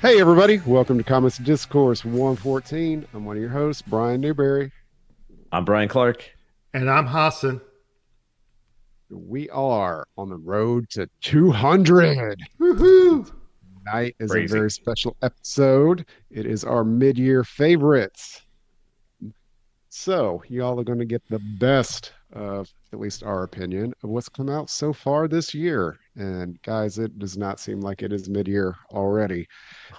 Hey, everybody. Welcome to Comics Discourse 114. I'm one of your hosts, Brian Newberry. I'm Brian Clark. And I'm Hassan. We are on the road to 200. Woohoo! Tonight is a Crazy. very special episode. It is our mid year favorites. So, y'all are going to get the best of, at least our opinion, of what's come out so far this year. And, guys, it does not seem like it is mid year already,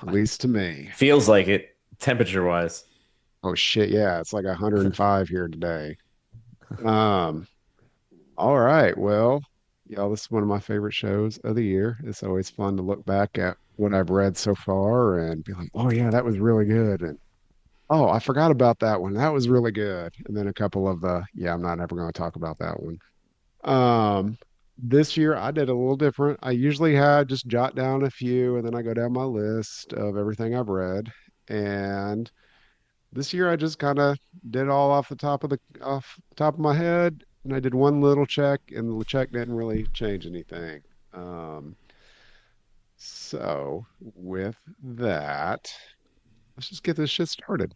at least to me. Feels like it, temperature wise. Oh, shit. Yeah. It's like 105 here today. Um, All right. Well, y'all, this is one of my favorite shows of the year. It's always fun to look back at what I've read so far and be like, oh, yeah, that was really good. And oh, I forgot about that one. That was really good. And then a couple of yeah, I'm not ever going to talk about that one. Um, this year I did a little different. I usually had just jot down a few and then I go down my list of everything I've read. And this year I just kind of did it all off the top of my head, and I did one little check, and the check didn't really change anything. Um, so with that, let's just get this shit started.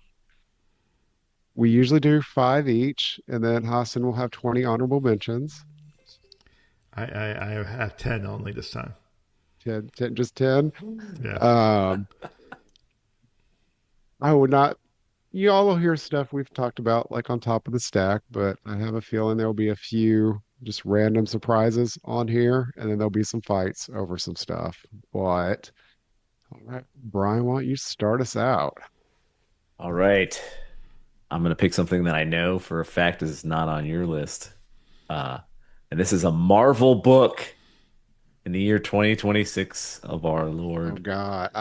We usually do five each, and then Hassan will have 20 honorable mentions. I have 10 only this time. 10, just 10. Yeah. Um, I would not You all will hear stuff we've talked about like on top of the stack, but I have a feeling there'll be a few just random surprises on here, and then there'll be some fights over some stuff. But all right, Brian, why don't you start us out? All right. I'm gonna pick something that I know for a fact is not on your list. Uh, and this is a Marvel book in the year 2026 of our Oh Lord. God,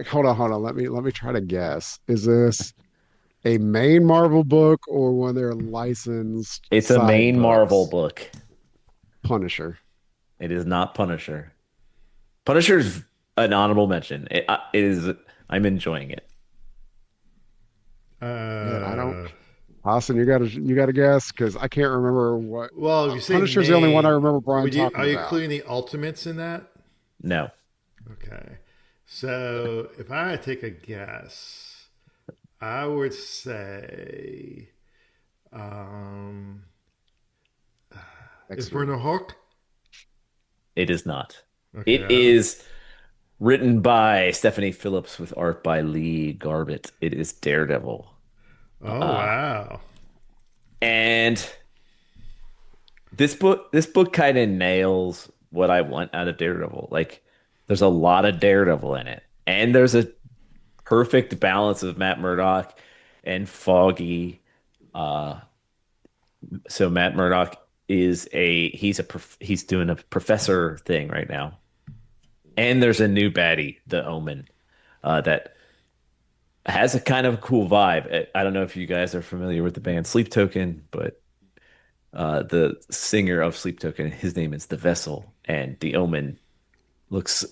hold on. Let me try to guess. Is this a main Marvel book or one of their licensed It's a side main Marvel books? book. Punisher. It is not Punisher. Punisher's an honorable mention. It is. I'm enjoying it. Man, I don't. Uh, Austin, you gotta guess because I can't remember what. well, if you say Punisher's the only one I main, remember Brian would you talking are you about. including the ultimates in that? No, Okay. So if I had to take a guess, I would say um, X-Men. Inferno Hulk. it is not. Okay. It is written by Stephanie Phillips with art by Lee Garbett. It is Daredevil. Oh Uh, wow. and this book kind of nails what I want out of Daredevil. Like, there's a lot of Daredevil in it, and there's a perfect balance of Matt Murdock and Foggy. Uh, so Matt Murdock he's doing a professor thing right now, and there's a new baddie, the Omen, that has a kind of cool vibe. I don't know if you guys are familiar with the band Sleep Token, but the singer of Sleep Token, his name is The Vessel, and the Omen looks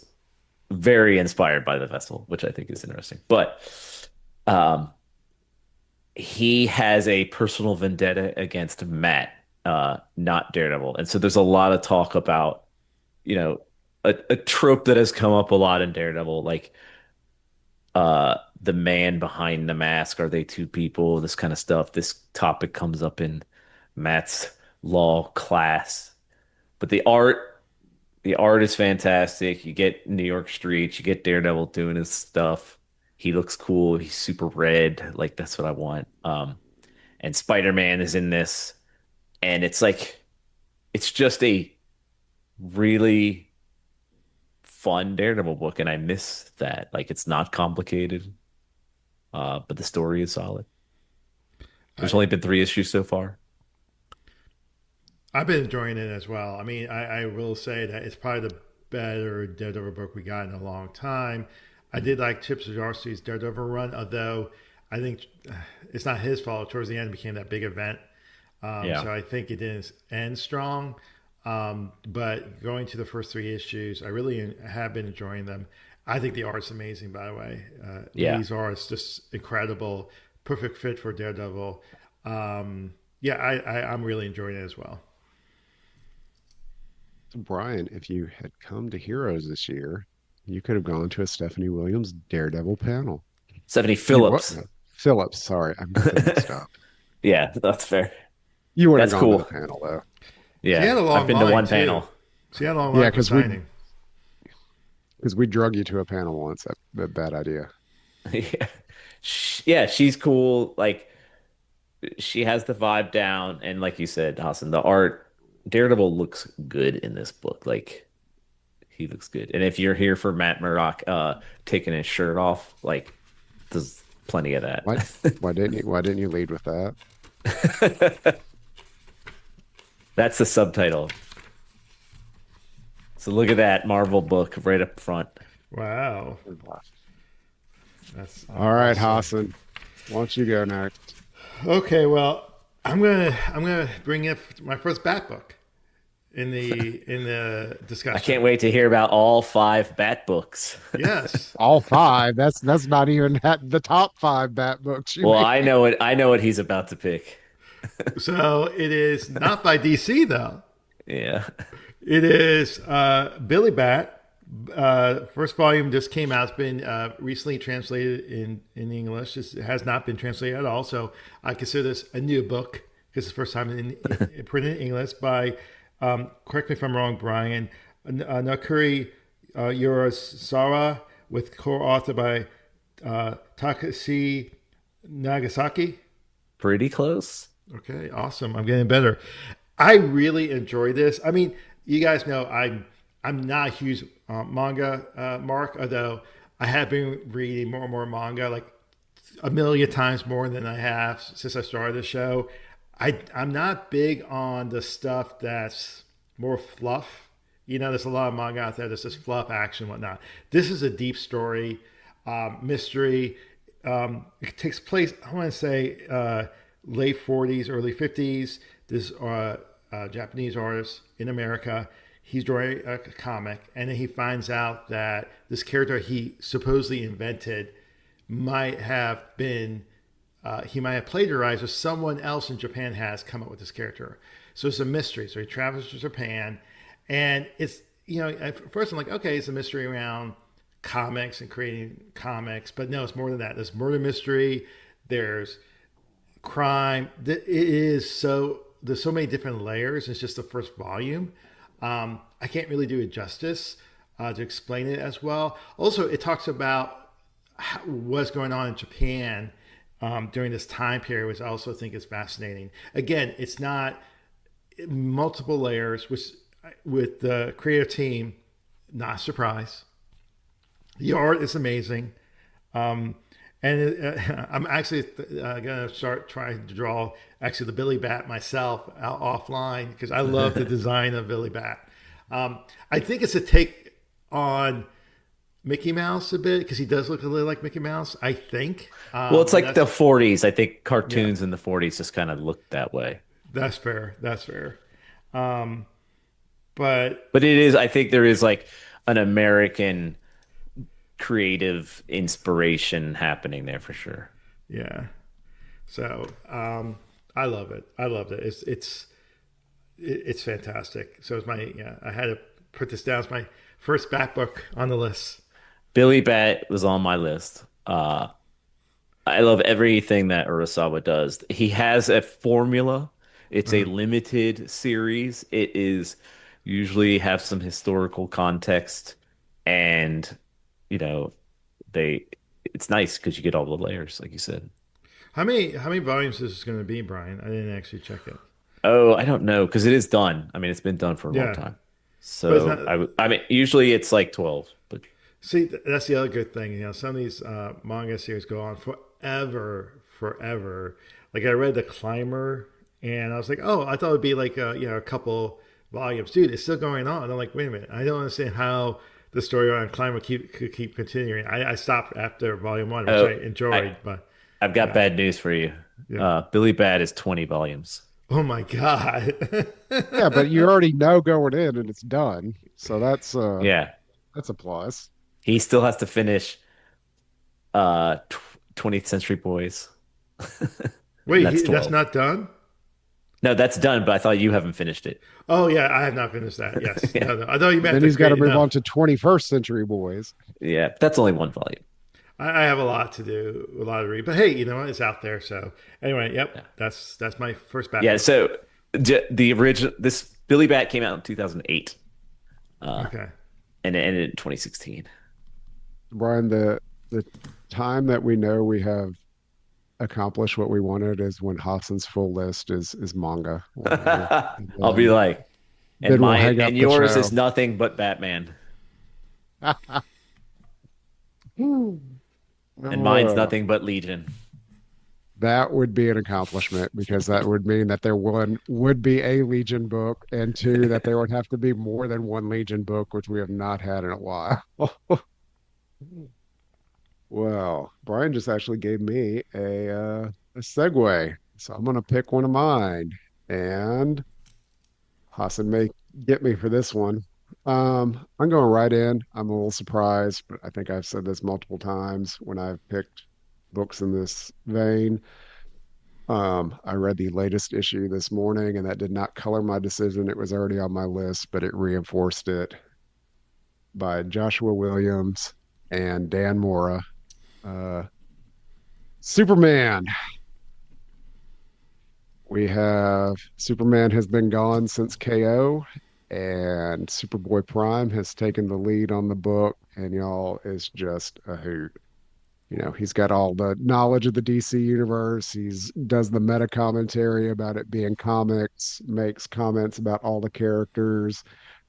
very inspired by The Vessel, which I think is interesting. But um, he has a personal vendetta against Matt, not Daredevil, and so there's a lot of talk about, you know, a trope that has come up a lot in Daredevil, like the man behind the mask. Are they two people? This kind of stuff. This topic comes up in Matt's law class. But the art is fantastic. You get New York streets, you get Daredevil doing his stuff. He looks cool. He's super red. Like, that's what I want. And Spider-Man is in this, and it's just a really fun Daredevil book, and I miss that. Like, it's not complicated. But the story is solid. There's I only been three issues so far. I've been enjoying it as well. I mean, I will say that it's probably the better Daredevil book we got in a long time. I did like Chip Zdarsky's Daredevil run, although I think it's not his fault. Towards the end, it became that big event, Yeah. so I think it didn't end strong. But going to the first three issues, I really have been enjoying them. I think the art's amazing, by the way. Yeah. Lee's art is just incredible, perfect fit for Daredevil. Yeah, I'm really enjoying it as well. So Brian, if you had come to Heroes this year, You could have gone to a Stephanie Williams Daredevil panel. Stephanie You what? Phillips. Phillips, sorry, I got them mixed up. Yeah, that's fair. You would have That's gone to the cool. panel though. She Yeah, had a I've long been to line one too. panel. She had a long Yeah, line for signing. because we drug you to a panel once. That bad idea. Yeah. Yeah, she's cool. Like she has the vibe down, and like you said, Hassan, the art, Daredevil looks good in this book. Like he looks good. And if you're here for Matt Murdock taking his shirt off, like there's plenty of that. Why why didn't you lead with that? That's the subtitle. So look at that Marvel book right up front. Wow, that's All right, awesome. Hassan. Why don't you go next? Okay, well, I'm gonna bring up my first Bat book in the I can't discussion. wait to hear about all five Bat books. Yes. All five. That's not even at the top five Bat books you Well, mean. I know what he's about to pick. So it is not by DC though. Yeah. It is Billy Bat. First volume just came out. It's been recently translated in English. It has not been translated at all. So I consider this a new book because it's the first time printed in English by, correct me if I'm wrong, Brian, Nakuri Urasawa, with co-author by Takashi Nagasaki. Pretty close. Okay, awesome. I'm getting better. I really enjoy this. I mean, you guys know I'm not a huge manga mark, although I have been reading more and more manga, like a million times more than I have since I started the show. I'm not big on the stuff that's more fluff. You know, there's a lot of manga out there that's just fluff, action, whatnot. This is a deep story, mystery. It takes place, I want to say, late 40s, early 50s. This Japanese artist in America. He's drawing a comic, and then he finds out that this character he supposedly invented might have been he might have plagiarized, or someone else in Japan has come up with this character. So it's a mystery. So he travels to Japan, and it's, you know, at first I'm like, okay, it's a mystery around comics and creating comics, but no, it's more than that. There's murder mystery. There's crime. It is so there's so many different layers. It's just the first volume. I can't really do it justice to explain it as well. Also, it talks about what's going on in Japan during this time period, which I also think is fascinating. Again, it's not multiple layers, which with the creative team, not a surprise. The art is amazing. I'm actually going to start trying to draw actually the Billy Bat myself out offline because I love the design of Billy Bat. I think it's a take on Mickey Mouse a bit because he does look a little like Mickey Mouse, I think. Well, it's And like the that's, 40s. I think yeah, cartoons in the 40s just kind of looked that way. that's fair. That's fair. Um, but But it is, I think there is like an American creative inspiration happening there for sure. yeah, so I love it. I loved it. It's fantastic. So it's my, yeah. I had to put this down as my first back book on the list. Billy Bat was on my list. I love everything that Urasawa does. He has a formula. It's a Uh-huh. limited series. It is usually have some historical context, and you know, they it's nice because you get all the layers, like you said. How many volumes is this going to be, Brian? I didn't actually check it. Oh, I don't know because it is done. I mean, it's been done for a long Yeah, time. but it's So not. I mean, usually it's like 12, but See, that's the other good thing. You know, some of these manga series go on forever, forever. Like I read The Climber, and I was like, oh, I thought it'd be like a couple volumes, dude. It's still going on. And I'm like, wait a minute, I don't understand how the story on Climber could keep continuing. I stopped after volume one, which I oh, I enjoyed, but I've got yeah, bad news for you. yeah. Billy Bat is 20 volumes. Oh my god. Yeah, but you already know going in and it's done. So Yeah, that's a plus. he still has to finish 20th Century Boys, and Wait, that's that's 12. not done. No, that's done, but I thought you haven't finished it. Oh yeah, I have not finished that. Yes, Yeah. no, no. I thought you meant Then the he's got to create. move No, on to 21st Century Boys. Yeah, that's only one volume. I have a lot to do, a lot to read. But hey, you know what? It's out there. So anyway, Yeah. yep, that's my first Yeah, backup. so the original this Billy Bat came out in 2008, uh, Okay. and it ended in 2016. Brian, the time that we know we have accomplished what we wanted is when Hassan's full list is manga one year. And I'll be like, and then we'll mine hang up and the yours show. is nothing but Batman, and mine's Oh, nothing but Legion. that would be an accomplishment because that would mean that there one would be a Legion book, and two, that there would have to be more than one Legion book, which we have not had in a while. Well, Brian just actually gave me a segue, so I'm gonna pick one of mine, and Hassan may get me for this one. I'm going right in. I'm a little surprised, but I think I've said this multiple times when I've picked books in this vein. I read the latest issue this morning, and that did not color my decision. It was already on my list, but it reinforced it by Joshua Williams and Dan Mora. Uh, Superman. We have Superman has been gone since KO, and Superboy Prime has taken the lead on the book, and y'all is just a hoot. You know, he's got all the knowledge of the DC universe. He's does the meta commentary about it being comics, makes comments about all the characters,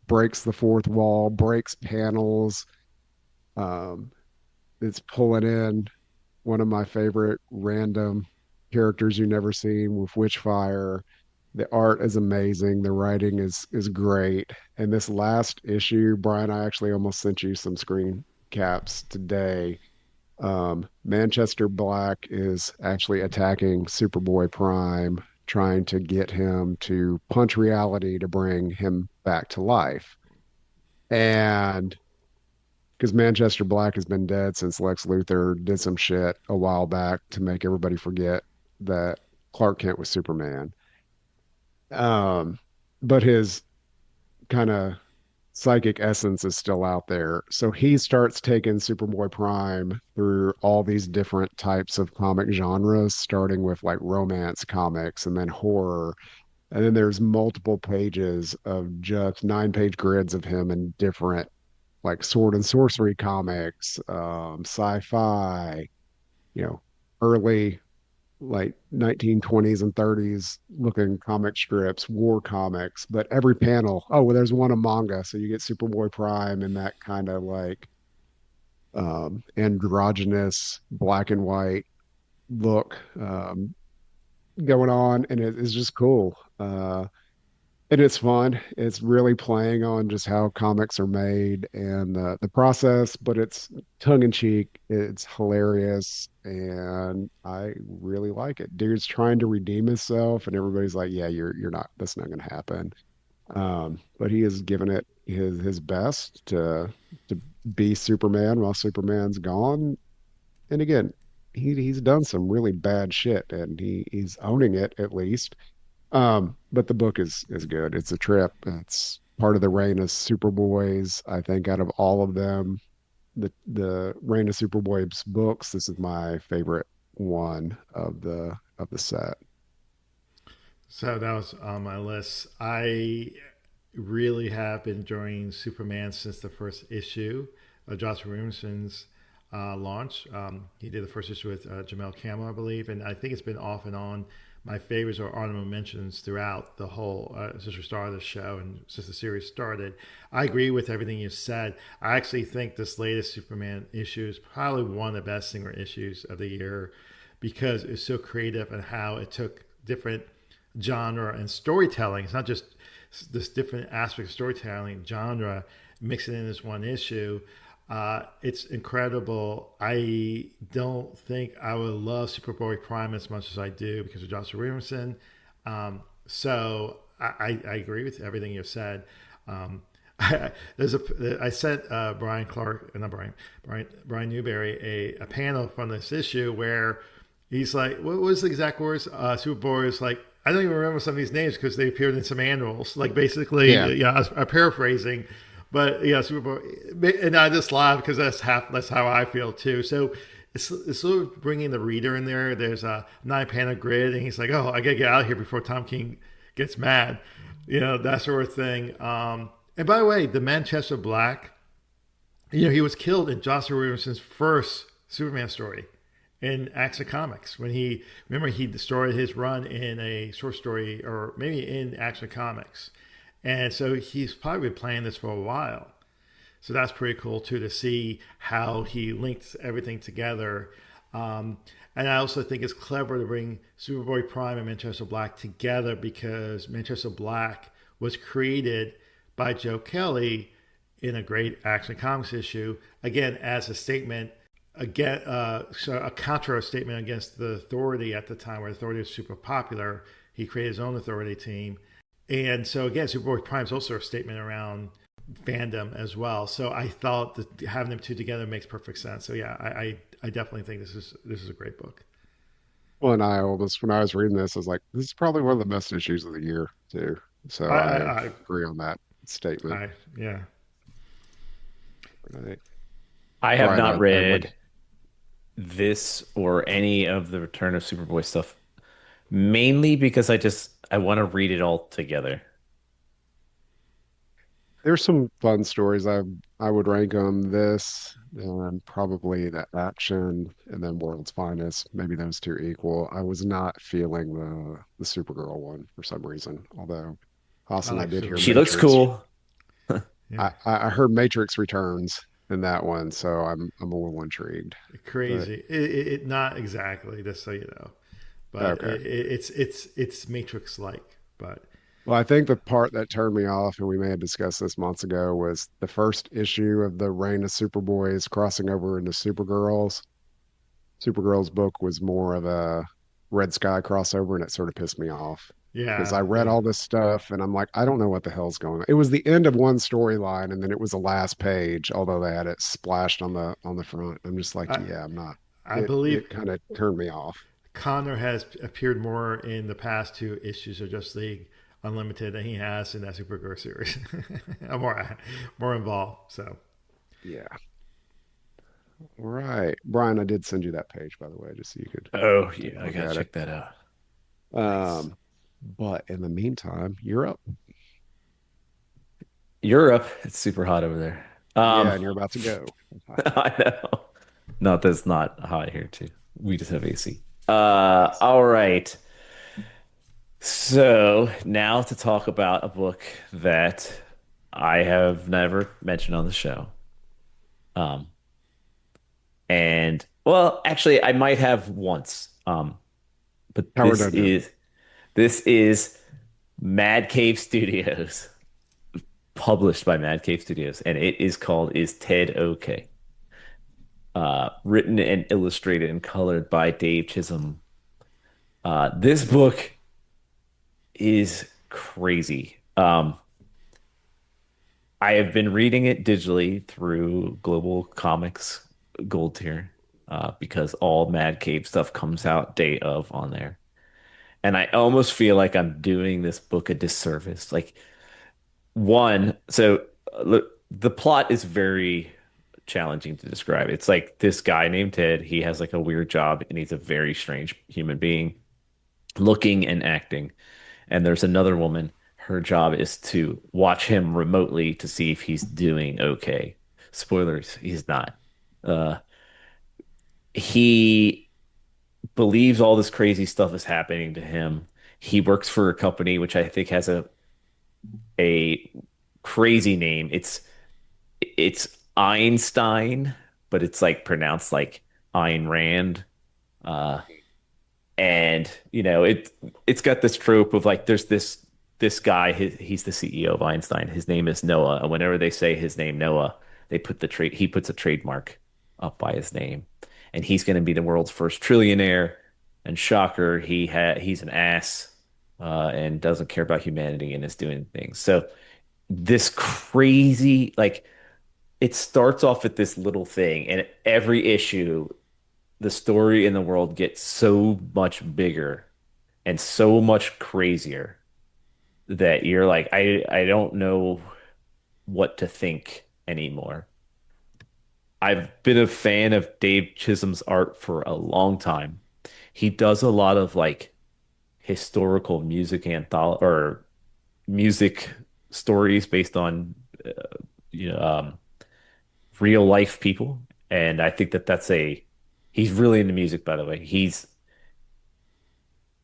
breaks the fourth wall, breaks panels. Um, it's pulling in one of my favorite random characters you never seen with Witchfire. The art is amazing. The writing is great. And this last issue, Brian, I actually almost sent you some screen caps today. Manchester Black is actually attacking Superboy Prime, trying to get him to punch reality to bring him back to life. And because Manchester Black has been dead since Lex Luthor did some shit a while back to make everybody forget that Clark Kent was Superman. Um, but his kind of psychic essence is still out there. So he starts taking Superboy Prime through all these different types of comic genres, starting with like romance comics and then horror. And then there's multiple pages of just 9 page grids of him in different like sword and sorcery comics, sci-fi, you know, early like 1920s and 30s looking comic strips, war comics, but every panel, oh, well, there's one of manga. So you get Superboy Prime and that kind of like androgynous black and white look going on. And it's just cool. And it's fun. It's really playing on just how comics are made and the process, but it's tongue in cheek. It's hilarious, and I really like it. Dude's trying to redeem himself, and everybody's like, "Yeah, you're not. That's not going to happen." But he has given it his best to be Superman while Superman's gone. And again, he's done some really bad shit, and he's owning it at least. But the book is good. It's a trip. It's part of the reign of Superboys. I think out of all of them, the reign of Superboys books, this is my favorite one of the set. So that was on my list. I really have been enjoying Superman since the first issue of Josh Williamson's launch. He did the first issue with Jamel Campbell, I believe, and I think it's been off and on. My favorites are honorable mentions throughout the whole since we started the show and since the series started. I agree with everything you said. I actually think this latest Superman issue is probably one of the best single issues of the year because it's so creative and how it took different genre and storytelling. It's not just this different aspect of storytelling genre mixing in this one issue. It's incredible. I don't think I would love Superboy Prime as much as I do because of Joshua Williamson. So I agree with everything you've said. Um, I sent Brian Clark, not Brian Newberry a panel from this issue where he's like, what was the exact words? Superboy is like, I don't even remember some of these names because they appeared in some annuals. Like Yeah. basically, yeah, I'm paraphrasing, but yeah, Superboy, and I just laugh because that's how I feel too. So it's sort of bringing the reader in there. There's a 9 panel grid, and he's like, "Oh, I gotta get out of here before Tom King gets mad," that sort of thing. And by the way, the Manchester Black, he was killed in Joshua Williamson's first Superman story in Action Comics when he destroyed his run in a short story or maybe in Action Comics, and so he's probably been playing this for a while. So that's pretty cool too to see how he links everything together. And I also think it's clever to bring Superboy Prime and Manchester Black together because Manchester Black was created by Joe Kelly in a great Action Comics issue, again as a statement again, so a counter statement against the Authority at the time, where Authority was super popular. He created his own Authority team, and so again, Superboy Prime is also a statement around fandom as well. So I thought that having them two together makes perfect sense. So yeah, I definitely think this is a great book. Well, and I almost, when I was reading this, I was like, this is probably one of the best issues of the year, too. So I I I, agree on that statement. yeah. Right. I All have right. not I like, read this or any of the Return of Superboy stuff, mainly because I want to read it all together. there's some fun stories. I would rank them this and probably the action and then World's Finest. Maybe those two equal. I was not feeling the Supergirl one for some reason. Although I Hassan, I like did hear She Supergirl looks too. Matrix. cool. Yeah, I heard Matrix Returns in that one, so I'm a little intrigued. But crazy. It not exactly, just so you know, but okay. it's Matrix like. But Well, I think the part that turned me off, and we may have discussed this months ago, was the first issue of the Reign of Superboys crossing over into Supergirls. Supergirl's book was more of a Red Sky crossover, and it sort of pissed me off because I yeah, read yeah. all this stuff and I'm like, I don't know what the hell's going on. It was the end of one storyline, and then it was the last page, although they had it splashed on the front. I'm just like, I yeah, I'm not. I It believe kind of turned me off. Connor has appeared more in the past two issues of Justice League Unlimited than he has in that Supergirl series. I'm more involved. So Yeah. All right. Brian, I did send you that page, by the way, just so you could Oh take yeah, a I look gotta at it. check that out. Nice. Um, but in the meantime, you're up. Europe, it's super hot over there. Yeah, and you're about to go. I know. No, that's not hot here too. We just have AC. Nice. All right. So now to talk about a book that I have never mentioned on the show. Um, and well, actually, I might have once. But Howard Dodo. this is MadCave Studios, published by MadCave Studios, and it is called Is Ted Okay? Written and illustrated and colored by Dave Chisholm. This book is crazy. I have been reading it digitally through Global Comics Gold Tier, because all Mad Cave stuff comes out day of on there. And I almost feel like I'm doing this book a disservice. Like, one, so look, the plot is very challenging to describe. It's like this guy named Ted, he has like a weird job and he's a very strange human being, looking and acting. And there's another woman. Her job is to watch him remotely to see if he's doing okay. Spoilers, he's not. Uh, he believes all this crazy stuff is happening to him. He works for a company which I think has a crazy name. It's Einstein, but it's like pronounced like Ayn Rand. Uh, and it's got this trope of like there's this guy, he's the CEO of Einstein. His name is Noah, and whenever they say his name Noah, they put the trade he puts a trademark up by his name, and he's going to be the world's first trillionaire. And shocker, he's an ass, and doesn't care about humanity and is doing things. So this crazy, like, it starts off with this little thing, and every issue the story in the world gets so much bigger and so much crazier that you're like, I don't know what to think anymore. I've been a fan of Dave Chisholm's art for a long time. He does a lot of like historical music anthology or music stories based on uh, you know, real life people, and I think that that's a he's really into music, by the way.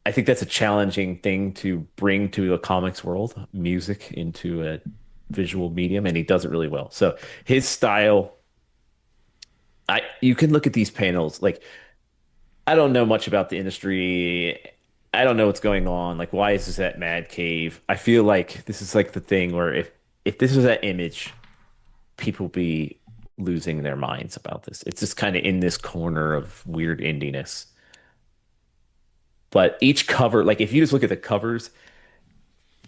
I think that's a challenging thing to bring to a comics world, music into a visual medium, and he does it really well. So his style, I you can look at these panels like I don't know much about the industry. I don't know what's going on. Like, why is this at Mad Cave? I feel like this is like the thing where if this was that image, people be losing their minds about this. It's just kind of in this corner of weird indiness. But each cover, like if you just look at the covers,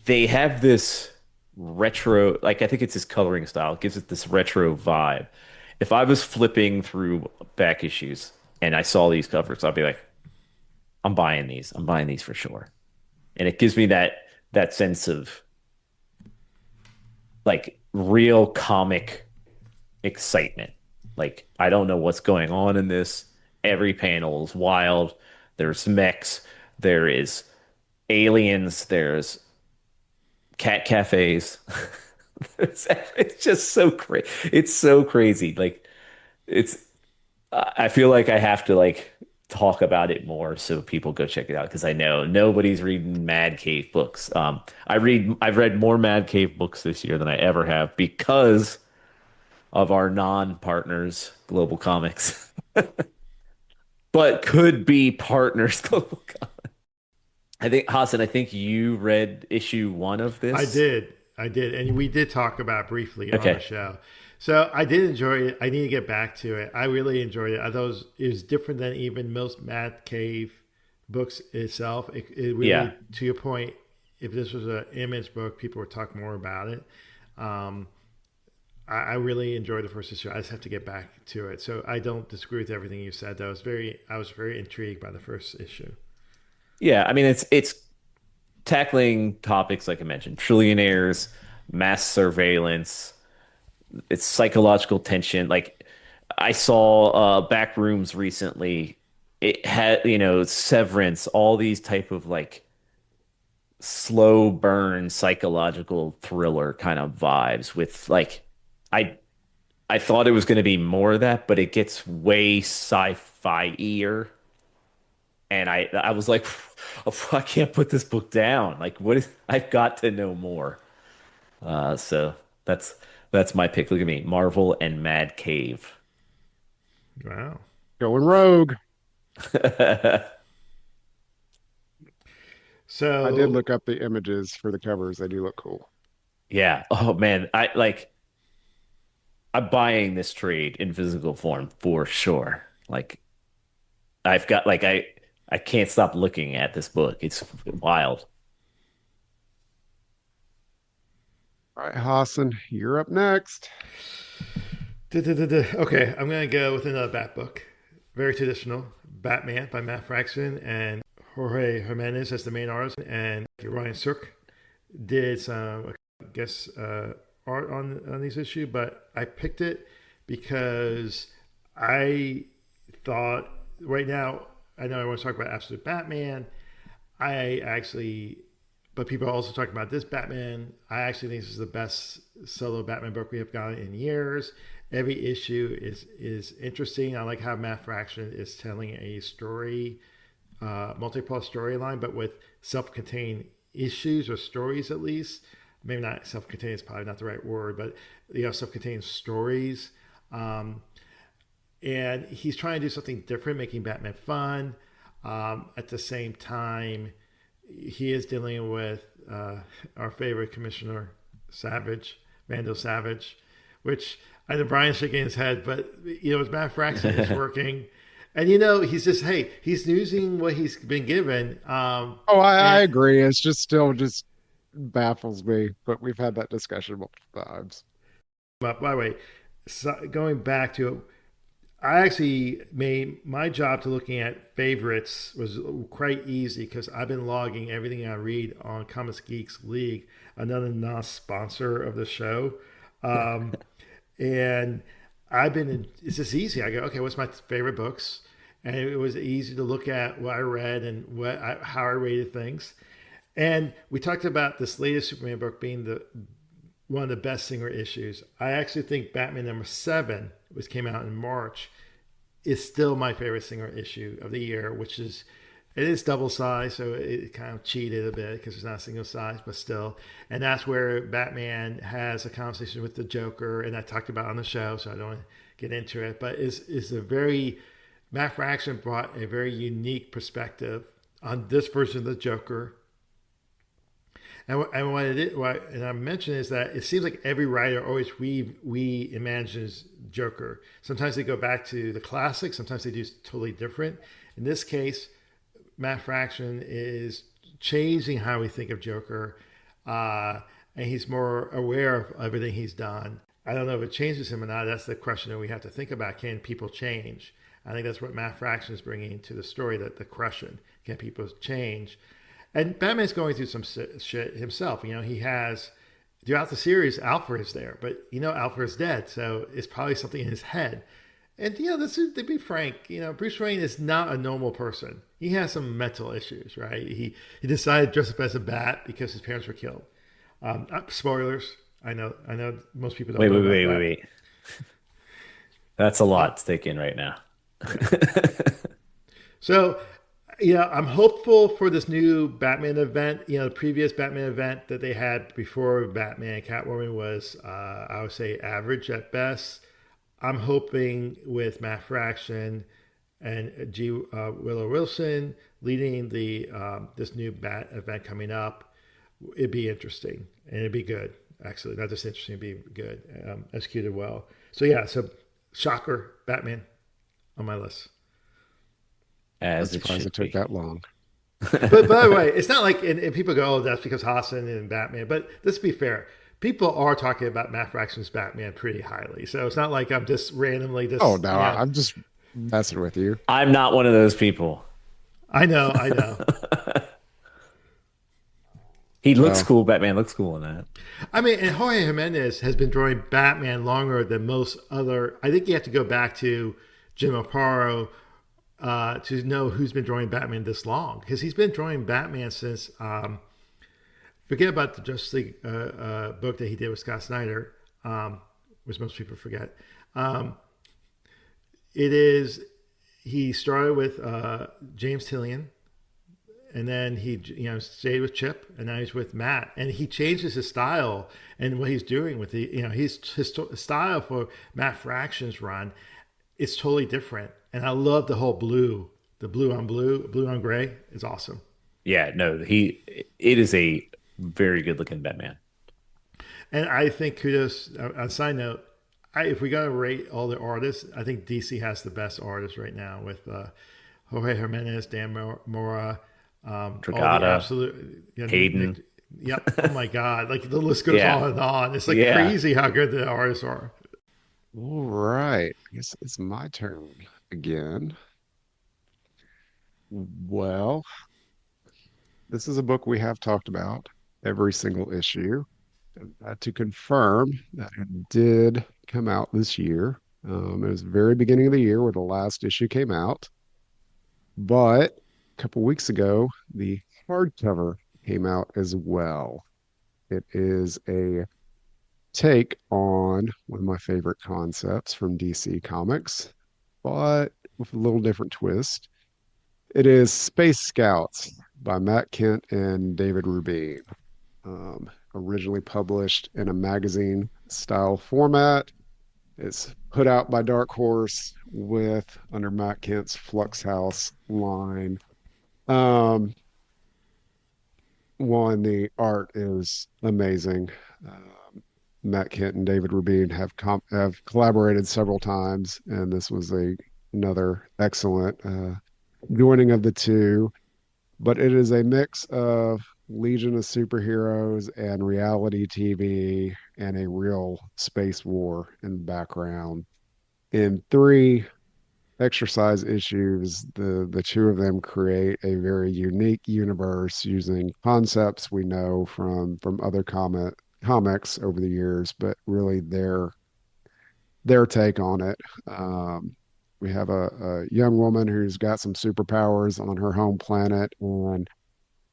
they have this retro, like I think it's his coloring style. It gives it this retro vibe. If I was flipping through back issues and I saw these covers, I'd be like, I'm buying these. I'm buying these for sure. And it gives me that sense of like real comic excitement. Like I don't know what's going on in this. Every panel is wild. There's mechs, there is aliens, there's cat cafes. It's just so crazy. It's so crazy. Like it's I feel like I have to like talk about it more so people go check it out because I know nobody's reading Mad Cave books. I've read more Mad Cave books this year than I ever have because of our non-partners, Global Comics, but could be partners, Global Comics. I think Hassan, I think you read issue one of I this. did. I did. And we did talk about it briefly on the Okay. show. So I did enjoy it. I need to get back to it. I really enjoyed it. I thought it was different than even most Mad Cave books itself. It Yeah. really, to your point, if this was an image book, people would talk more about it. Um, I really enjoyed the first issue. I just have to get back to it. So I don't disagree with everything you said. I was very intrigued by the first issue. Yeah. I mean, it's tackling topics like I mentioned, trillionaires, mass surveillance, it's psychological tension. Like I saw back rooms recently. It had, Severance, all these type of like slow burn psychological thriller kind of vibes with like I I thought it was going to be more of that, but it gets way sci-fi-ier. And I was like, I can't put this book down. Like, what is? I've got to know more. So that's that's my pick. Look at me, Marvel and Mad Cave. Wow. Going rogue. I did So look up the images for the covers. They do look cool. Yeah. Oh man, I'm buying this trade in physical form for sure. Like I've got like I can't stop looking at this book. It's wild. All right, Hassan, you're up next. Okay, I'm gonna go with another Bat book. Very traditional. Batman by Matt Fraction and Jorge Jimenez as the main artist, and Ryan Sook did some, I guess, art on these issues. But I picked it because I thought right now I know I want to talk about Absolute Batman. I actually, but people are also talking about this Batman. I actually think this is the best solo Batman book we have gotten in years. Every issue is interesting. I like how Matt Fraction is telling a story, multi-part storyline, but with self-contained issues or stories at least. Maybe not self-contained is probably not the right word, but self-contained stories. Um, and he's trying to do something different, making Batman fun. At the same time, he is dealing with our favorite Commissioner Savage, Mando Savage, which I know Brian's shaking his head, but his Matt Fraction is working. And he's just he's using what he's been given. Oh, I And agree. It's just still just baffles me, but we've had that discussion multiple times. but by the way, so going back to I actually made my job to looking at favorites was quite easy because I've been logging everything I read on Comics Geeks League, another non-sponsor of the show. Um, and it's just easy. I go, okay, what's my favorite books? And it was easy to look at what I read and how I rated things. And we talked about this latest Superman book being the one of the best Singer issues. I actually think Batman number 7, which came out in March, is still my favorite Singer issue of the year, which is it is double size, so it kind of cheated a bit because it's not single size, but still. And that's where Batman has a conversation with the Joker, and I talked about on the show, so I don't want to get into it. But is a very Matt Fraction brought a very unique perspective on this version of the Joker. And what I mentioned is that it seems like every writer always reimagines Joker. Sometimes they go back to the classics. Sometimes they do totally different. In this case, Matt Fraction is changing how we think of Joker, and he's more aware of everything he's done. I don't know if it changes him or not. That's the question that we have to think about. Can people change? I think that's what Matt Fraction is bringing to the story. That the question: can people change? And Batman's going through some shit himself. He has throughout the series, Alfred is there, but Alfred is dead, so it's probably something in his head. And to be frank, Bruce Wayne is not a normal person. He has some mental issues, right? He decided to dress up as a bat because his parents were killed. Spoilers. I know most people don't Wait, know wait, about wait, wait, that. wait. That's a Uh, lot to take in right now. so yeah, I'm hopeful for this new Batman event. The previous Batman event that they had before Batman and Catwoman was, I would say, average at best. I'm hoping with Matt Fraction and G. Willow Wilson leading the this new Bat event coming up, it'd be interesting and it'd be good. Actually, not just interesting, it'd be good, executed well. So yeah, so shocker, Batman on my list. I'm As it surprised it should took be. that long. But by the way, it's not like and people go, "Oh, that's because Hassan and Batman." But let's be fair, people are talking about Matt Fraction's Batman pretty highly, so it's not like I'm just randomly Oh just no, I'm just messing with you. I'm not one of those people. I know. He looks Well, cool. Batman looks cool in that. I mean, and Jorge Jimenez has been drawing Batman longer than most other. I think you have to go back to Jim Aparo to know who's been drawing Batman this long because he's been drawing Batman since. Forget about the Justice League book that he did with Scott Snyder, which most people forget. Um, it is he started with James Tillian, and then he stayed with Chip, and now he's with Matt, and he changes his style and what he's doing with his style for Matt Fraction's run. It's totally different, and I love the whole blue on gray is awesome. Yeah, no, it is a very good looking Batman. And I think kudos. On a side note, if we got to rate all the artists, I think DC has the best artists right now with Jorge Jimenez, Mora, all the Dragata, absolute. Hayden. Yep. Oh my God! Like the list goes Yeah. on and on. It's like Yeah. crazy how good the artists are. all right. I guess it's my turn again. Well, this is a book we have talked about every single issue. To confirm that it did come out this year. It was the very beginning of the year where the last issue came out. But a couple weeks ago, the hardcover came out as well. It is a take on one of my favorite concepts from DC Comics, but with a little different twist. It is Space Scouts by Matt Kent and David Rubin. Originally published in a magazine style format. It's put out by Dark Horse with under Matt Kent's Flux House line. Um, the art is amazing. Matt Kent and David Rubin have collaborated several times, and this was another excellent joining of the two. But it is a mix of Legion of Superheroes and reality TV and a real space war in the background. In three exercise issues, the two of them create a very unique universe using concepts we know from other comics over the years, but really their take on it. Um, we have a young woman who's got some superpowers on her home planet, and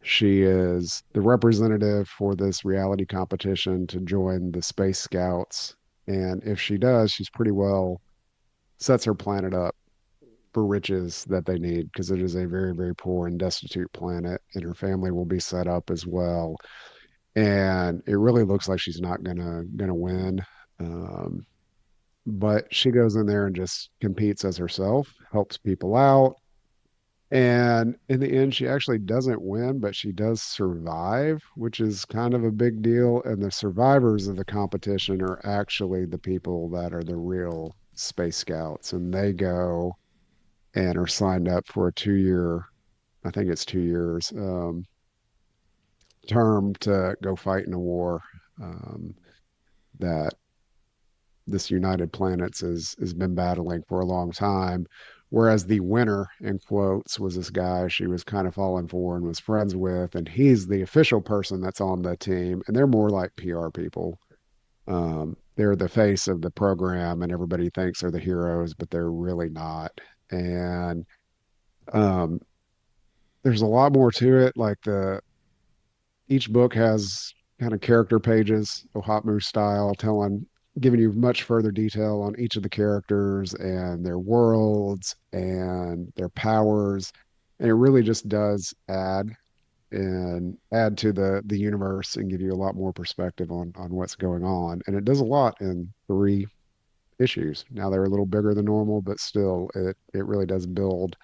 she is the representative for this reality competition to join the Space Scouts. And if she does, she's pretty well sets her planet up for riches that they need because it is a very, very poor and destitute planet, and her family will be set up as well. And it really looks like she's not gonna win. Um, but she goes in there and just competes as herself, helps people out. And in the end, she actually doesn't win, but she does survive, which is kind of a big deal. And the survivors of the competition are actually the people that are the real Space Scouts. And they go and are signed up for a 2 year, I think it's 2 years, term to go fight in a war um, that this United Planets has been battling for a long time. Whereas the winner, in quotes, was this guy she was kind of falling for and was friends with, and he's the official person that's on the team, and they're more like PR people. They're the face of the program, and everybody thinks they're the heroes, but they're really not. And um, there's a lot more to it. Like the each book has kind of character pages, Ohatmu style, giving you much further detail on each of the characters and their worlds and their powers. And it really just does add to the universe and give you a lot more perspective on what's going on. And it does a lot in 3 issues. Now they're a little bigger than normal, but still it really does build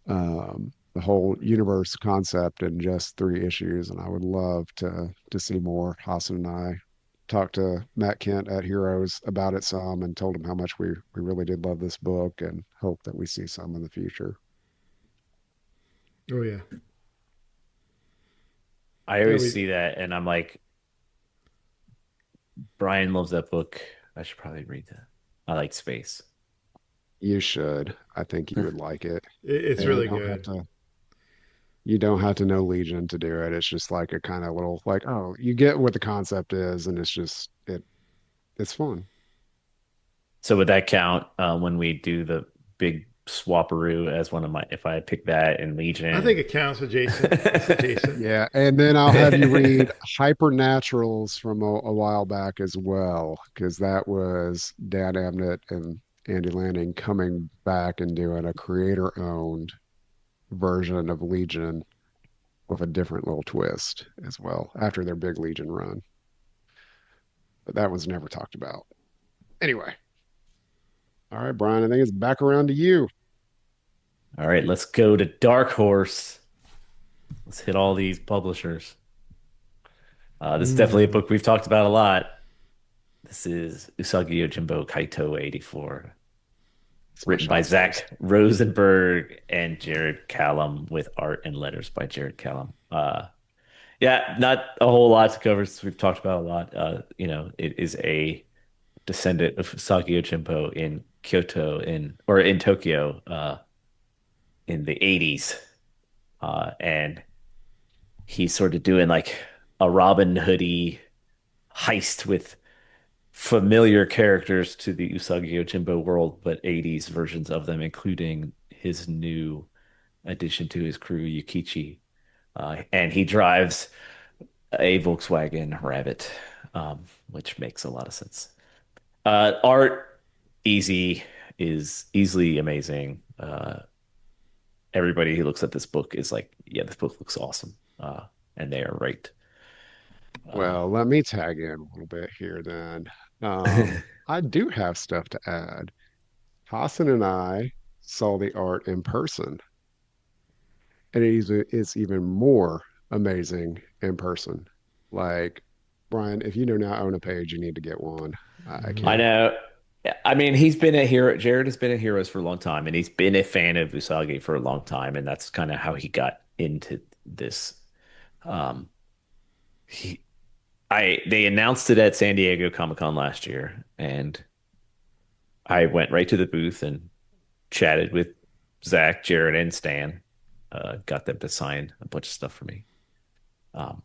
the whole universe concept in just 3 issues. And I would love to see more. Hassan and I talked to Matt Kent at Heroes about it some and told him how much we really did love this book and hope that we see some in the future. Oh yeah, I yeah. always We see that and I'm like, Brian loves that book. I should probably read that. I like space. You should. I think you would like it. it's And really good. you don't have to know Legion to do it. It's just like a kind of little like, oh, you get what the concept is, and it's fun. So would that count when we do the big swaparoo as one of my if I pick that in I Legion? think it counts adjacent. It's adjacent. Yeah, and then I'll have you read Hypernaturals from a while back as well, because that was Dan Abnett and Andy Lanning coming back and doing a creator-owned version of Legion with a different little twist as well after their big Legion run. But that was never talked about. Anyway, all right, Brian, I think it's back around to you. All right, let's go to Dark Horse. Let's hit all these publishers. This is definitely a Mm. book we've talked about a lot. This is Usagi Yojimbo Kaito 84, It's my written by shop stars. Zach Rosenberg and Jared Callum, with art and letters by Jared Callum. Yeah, not a whole lot to cover since we've talked about a lot. It is a descendant of Usagi Yojimbo in Kyoto in Tokyo in the 80s. And he's sort of doing like a Robin Hoodie heist with familiar characters to the Usagi Yojimbo world, but 80s versions of them, including his new addition to his crew, Yukichi. And he drives a Volkswagen Rabbit, which makes a lot of sense. Art easy is easily amazing. Everybody who looks at this book is like, yeah, this book looks awesome. And they are right. Uh, Well, let me tag in a little bit here then. Um, I do have stuff to add. Hassan and I saw the art in person, and it's even more amazing in person. Like, Brian, if you do not own a page, you need to get one. I I Mhm. can't. know. I mean, he's been a hero. Jared has been a Heroes for a long time, and he's been a fan of Usagi for a long time, and that's kind of how he got into this. Um, he, they announced it at San Diego Comic Con last year, and I went right to the booth and chatted with Zach, Jared, and Stan. Got them to sign a bunch of stuff for me. Um,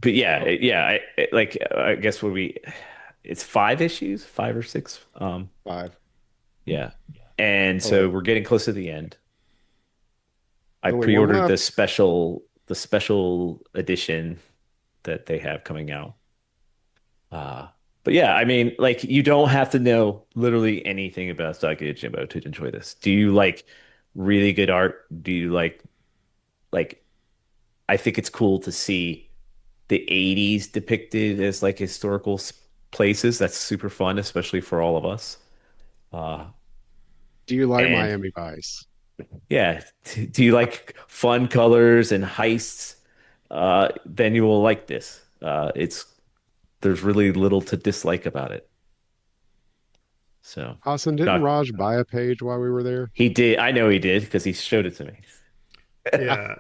but yeah, Oh, I guess what we it's 5 issues, 5 or 6. five. Yeah. And Oh, so we're getting close to the end. I there's only one pre-ordered left. the special edition that they have coming out. Uh, but yeah, I mean, like you don't have to know literally anything about Saga Jimbo to enjoy this. Do you like really good art? Do you like I think it's cool to see the 80s depicted as like historical places. That's super fun, especially for all of us. Uh, Do you like and Miami Vice? yeah, do you like fun colors and heists? Then you will like this. It's There's really little to dislike about it. So, Hassan, didn't not Raj buy a page while we were there? he did. I know he did because he showed it to me. Yeah,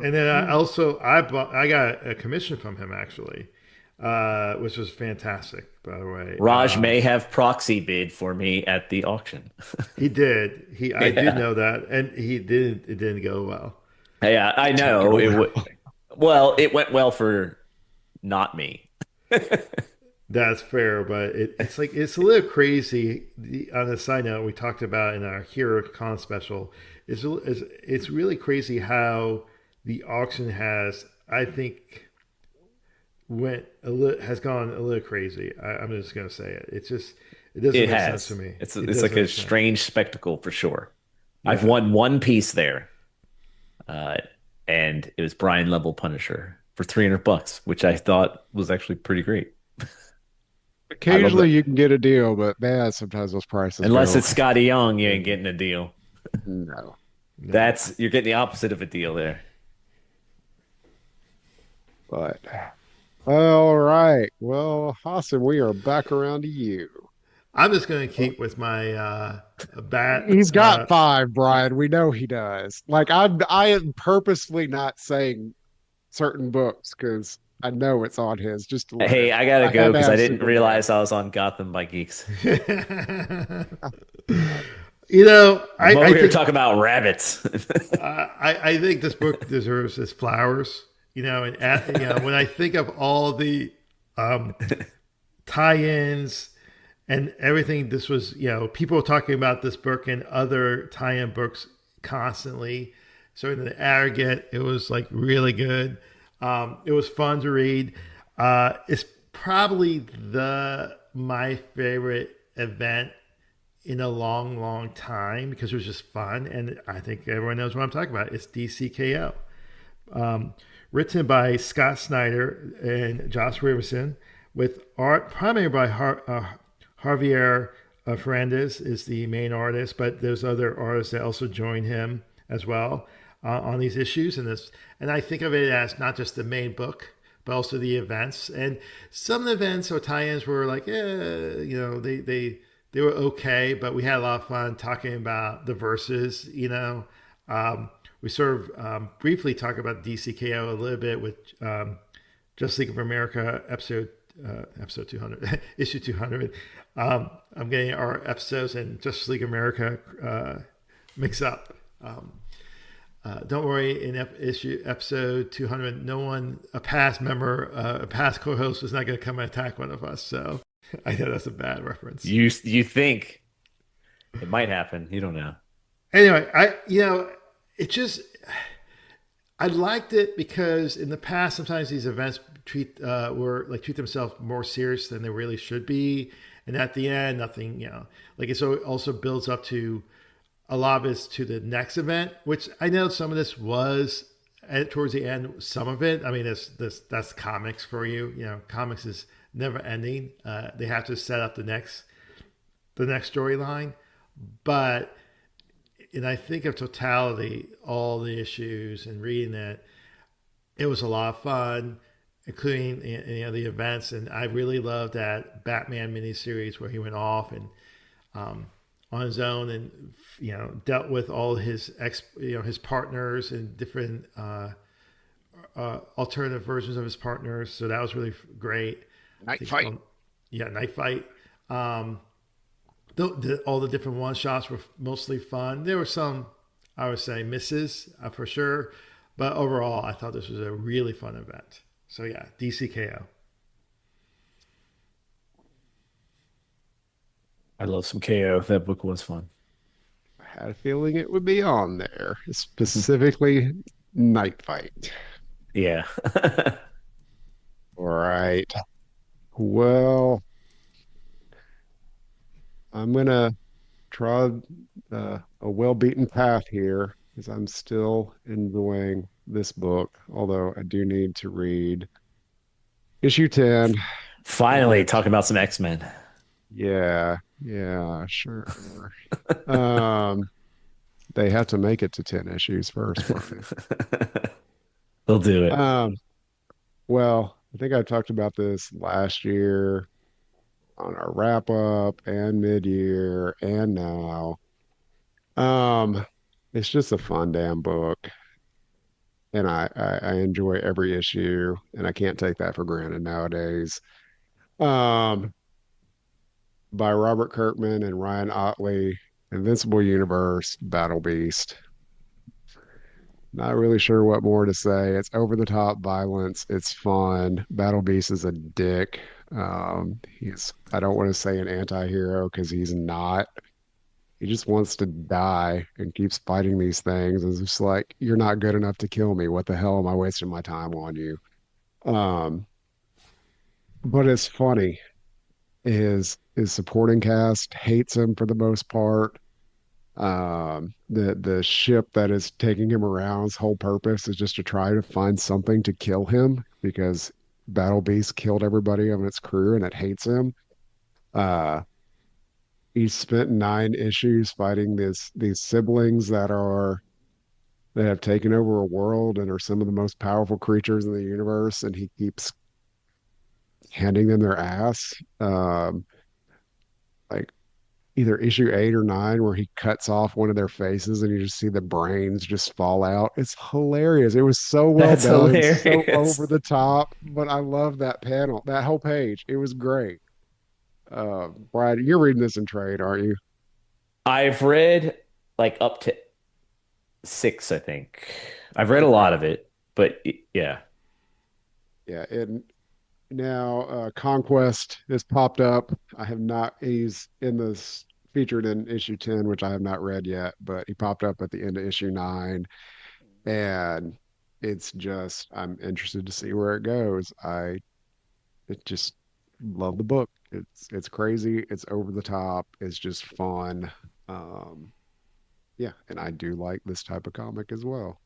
and then I got a commission from him actually, which was fantastic, by the way. Raj may have proxy bid for me at the auction. He did. I did Yeah, know that, and he didn't. It didn't go well. yeah, I Didn't go know it would. well. Well, it went well for not me. That's fair, but it's like it's a little crazy. On a side note, we talked about in our Hero Con special. It's really crazy how the auction has, I think, has gone a little crazy. I'm just gonna say it. It doesn't It make sense to has. me. It It's like doesn't a make sense. strange spectacle for sure. I've Yeah. won one piece there, uh, and it was Brian Level Punisher for $300, which I thought was actually pretty great. I love Occasionally that. you can get a deal, but man, sometimes those prices Unless go. it's Scotty Young, you ain't getting a deal. No. No. That's You're getting the opposite of a deal there. But all right. Well, Hassan, we are back around to you. I'm just gonna Well, keep with my bat. he's got five, Brian. We know he does. Like I am purposefully not saying certain books because I know it's on his just a little. Hey, I gotta I go had to because I have didn't Superman. realize I was on Gotham by Geeks. I'm I over here think talking about rabbits. I think this book deserves its flowers. When I think of all the um, tie-ins and everything, this was people talking about this book and other tie-in books constantly. So in the aggregate, it was like really good. It was fun to read. It's probably the my favorite event in a long, long time because it was just fun, and I think everyone knows what I'm talking about. It's DCKO, written by Scott Snyder and Josh Riverson, with art primarily by Javier Fernandez is the main artist, but there's other artists that also join him as well on these issues. And I think of it as not just the main book, but also the events. And some events or tie-ins were like, they were okay, but we had a lot of fun talking about the verses. We sort of briefly talk about DCKO a little bit with Justice League of America episode 200, issue 200. I'm getting our episodes and Justice League of America mix up. Don't worry, in episode 200, no one, a past member, a past co-host, is not going to come and attack one of us. So I know that's a bad reference. You think it might happen? You don't know. Anyway, it just I liked it because in the past sometimes these events treat themselves more serious than they really should be, and at the end nothing like it so also builds up to a lot of it's to the next event, which I know some of this was towards the end. Some of it, I mean, that's comics for you. Comics is never ending. They have to set up the next storyline, but and I think of totality, all the issues and reading it was a lot of fun, including the events. And I really loved that Batman miniseries where he went off and on his own and dealt with all his partners and different alternative versions of his partners. So that was really great. I Night think fight. Night Fight. Um, all the different one shots were mostly fun. There were some, I would say, misses for sure, but overall, I thought this was a really fun event. So yeah, DCKO. I love some KO. That book was fun. I had a feeling it would be on there, specifically Night Fight. Yeah. All right. Well, I'm gonna try a well-beaten path here because I'm still enjoying this book, although I do need to read issue 10, Finally, which, talking about some X-Men. yeah, yeah, sure. Um, they have to make it to 10 issues first, Brian. They'll do it. Um, well, I think I talked about this last year on our wrap up and mid-year and now. Um, it's just a fun damn book, and I enjoy every issue, and I can't take that for granted nowadays. Um, by Robert Kirkman and Ryan Ottley, Invincible Universe, Battle Beast. Not really sure what more to say. It's over the top violence. It's fun. Battle Beast is a dick. He's, I don't want to say an anti-hero because he's not. He just wants to die and keeps fighting these things. It's just like, you're not good enough to kill me. What the hell am I wasting my time on you? Um, but it's funny. His supporting cast hates him for the most part. The ship that is taking him around's whole purpose is just to try to find something to kill him because Battle Beast killed everybody on its crew and it hates him. Uh, he spent 9 issues fighting these siblings that have taken over a world and are some of the most powerful creatures in the universe, and he keeps handing them their ass. Like either issue 8 or 9 where he cuts off one of their faces and you just see the brains just fall out. It's hilarious. It was so well That's done, so over hilarious. the top, but I love that panel, that whole page. It was great. Brad, you're reading this in trade, aren't you? I've read like up to six, I think. I've read a Okay. lot of it, but yeah. Yeah, and now Conquest has popped up. I have not, he's in this featured in issue 10, which I have not read yet, but he popped up at the end of issue 9, and it's just, I'm interested to see where it goes. I it just love the book. It's crazy, it's over the top, it's just fun. Um, yeah, and I do like this type of comic as well.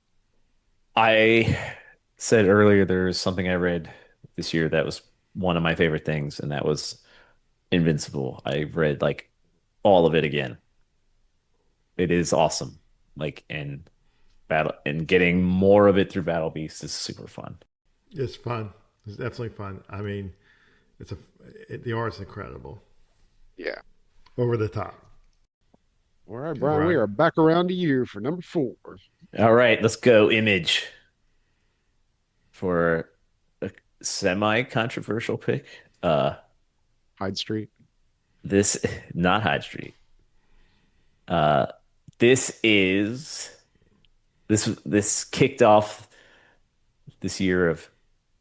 I said earlier there's something I read this year that was one of my favorite things, and that was Invincible. I read like all of it again. It is awesome. Like and battle and getting more of it through Battle Beast is super fun. It's fun. It's definitely fun. I mean, it's a the art's incredible, Yeah. over the top. All right, Okay, Brian, we Brian. are back around to you for number 4. All right, let's go Image for a semi-controversial pick. Hyde Street. This not Hyde Street. Uh, this is this kicked off this year of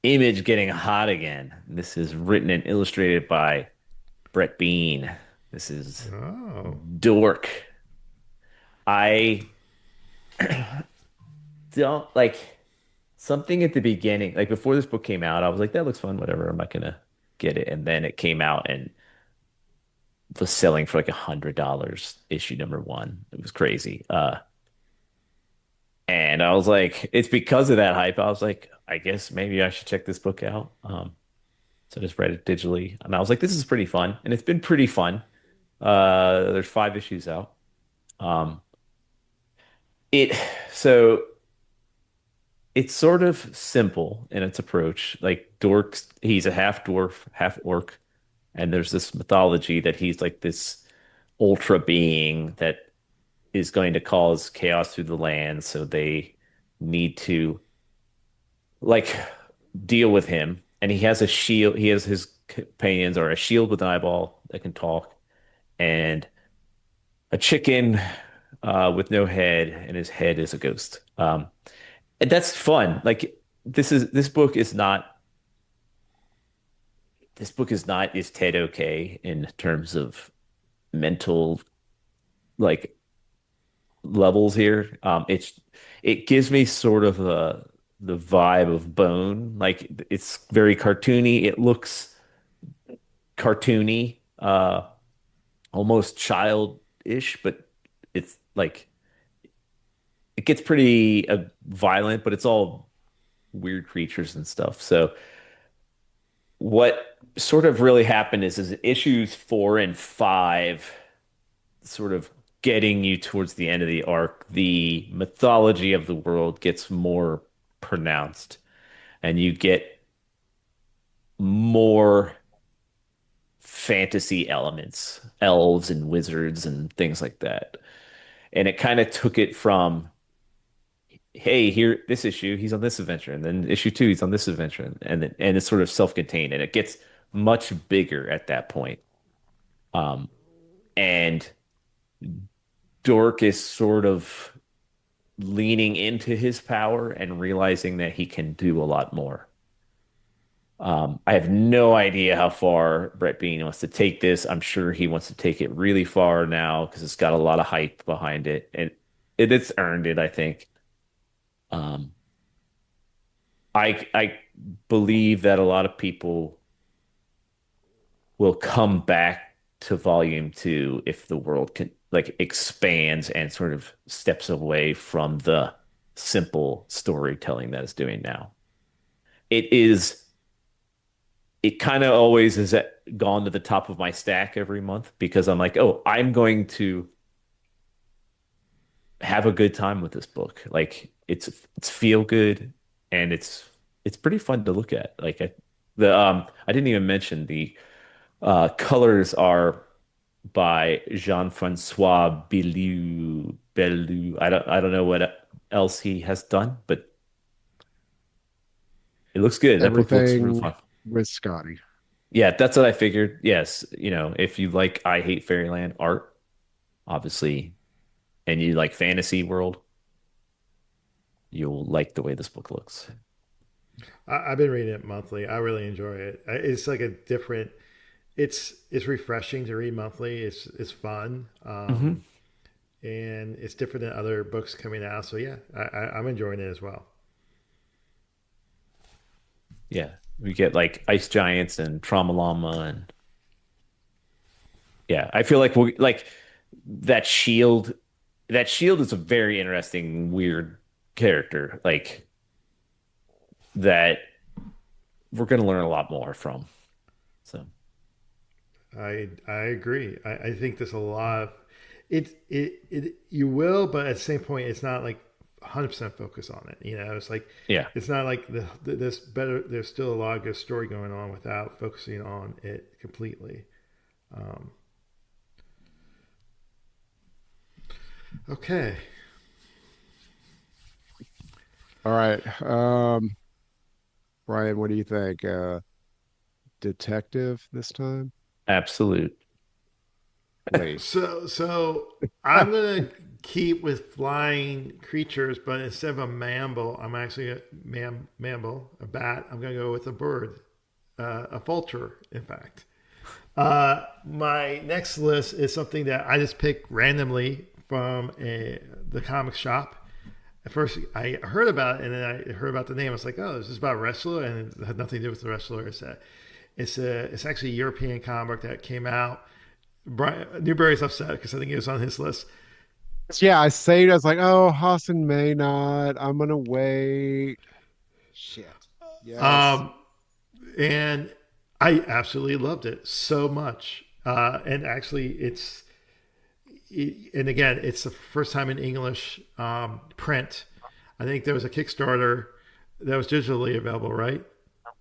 Image getting hot again. This is written and illustrated by Brett Bean. This is Oh, Dork. I don't like something at the beginning, like before this book came out, I was like, that looks fun, whatever. I'm not gonna get it. And then it came out and was selling for like $100 issue number one. It was crazy. And I was like, it's because of that hype. I was like, I guess maybe I should check this book out. So I just read it digitally, and I was like, this is pretty fun, and it's been pretty fun. There's 5 issues out. Um, it so it's sort of simple in its approach. Like Dork's, he's a half dwarf, half orc, and there's this mythology that he's like this ultra being that is going to cause chaos through the land. So they need to like deal with him. And he has a shield. He has his companions or a shield with an eyeball that can talk, and a chicken with no head, and his head is a ghost. And that's fun. Like this book is not is Ted okay in terms of mental like levels here. It gives me sort of the vibe of Bone. Like it's very cartoony. It looks cartoony, almost childish, but it's like it gets pretty violent, but it's all weird creatures and stuff. So what sort of really happened is issues 4 and 5 sort of getting you towards the end of the arc, the mythology of the world gets more pronounced and you get more fantasy elements, elves and wizards and things like that. And it kind of took it from, hey, here, this issue, he's on this adventure, and then issue 2, he's on this adventure, and it's sort of self-contained, and it gets much bigger at that point. Um, and Dork is sort of leaning into his power and realizing that he can do a lot more. I have no idea how far Brett Bean wants to take this. I'm sure he wants to take it really far now because it's got a lot of hype behind it, and it's earned it, I think. Um, I believe that a lot of people will come back to volume 2 if the world can like expands and sort of steps away from the simple storytelling that it's doing now. It is it kind of always has gone to the top of my stack every month because I'm like, oh, I'm going to have a good time with this book. Like it's feel good and it's pretty fun to look at. I didn't even mention the colors are by Jean-Francois Bellew. I don't know what else he has done, but it looks good. That book looks real Everything fun. with Scotty. Yeah, that's what I figured. Yes, if you like I Hate Fairyland art, obviously, and you like fantasy world, you'll like the way this book looks. I've been reading it monthly. I really enjoy it. It's like a different. It's refreshing to read monthly. It's fun, Hmm. and it's different than other books coming out. So yeah, I'm enjoying it as well. Yeah, we get like Ice Giants and Trauma Llama, and yeah, I feel like we like that Shield. That Shield is a very interesting, weird character. Like that we're going to learn a lot more from. So I agree. I think there's a lot of it you will, but at the same point, it's not like 100% focus on it. It's like yeah, it's not like this better. There's still a lot of good story going on without focusing on it completely. Um, okay, All right. Brian, what do you think? Detective this time? absolute. Wait. so I'm gonna keep with flying creatures, but instead of a mamble, I'm actually mamble, a bat. I'm gonna go with a bird, a vulture, in fact. My next list is something that I just picked randomly from the comic shop. At first, I heard about it, and then I heard about the name. I was like, "Oh, this is about a wrestler," and it had nothing to do with the wrestler. It's actually a European comic that came out. Brian Newberry's upset because I think it was on his list. Yeah, I saved. I was like, oh, Hassan may not. I'm gonna wait. Shit. Yes. Um, and I absolutely loved it so much. And actually, and again, it's the first time in English print. I think there was a Kickstarter that was digitally available, right?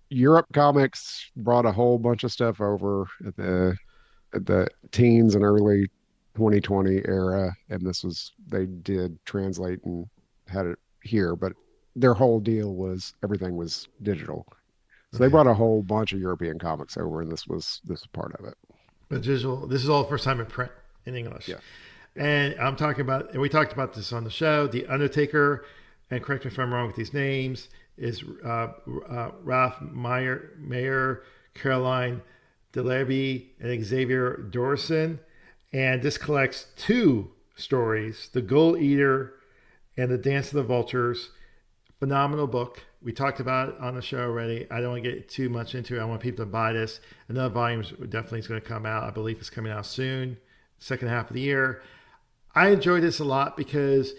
Europe Comics brought a whole bunch of stuff over at the teens and early 2020 era, and this was they did translate and had it here, but their whole deal was everything was digital. So they Okay, brought a whole bunch of European comics over, and this was part of it. but digital. This is all the first time in print in English. Yeah. And I'm talking about, and we talked about this on the show, The Undertaker, and correct me if I'm wrong with these names, is Ralph Mayer, Caroline DeLevy, and Xavier Dorson. And this collects two stories, The Gold Eater and The Dance of the Vultures. Phenomenal book. We talked about it on the show already. I don't want to get too much into it. I want people to buy this. Another volume definitely is going to come out. I believe it's coming out soon, second half of the year. I enjoyed this a lot because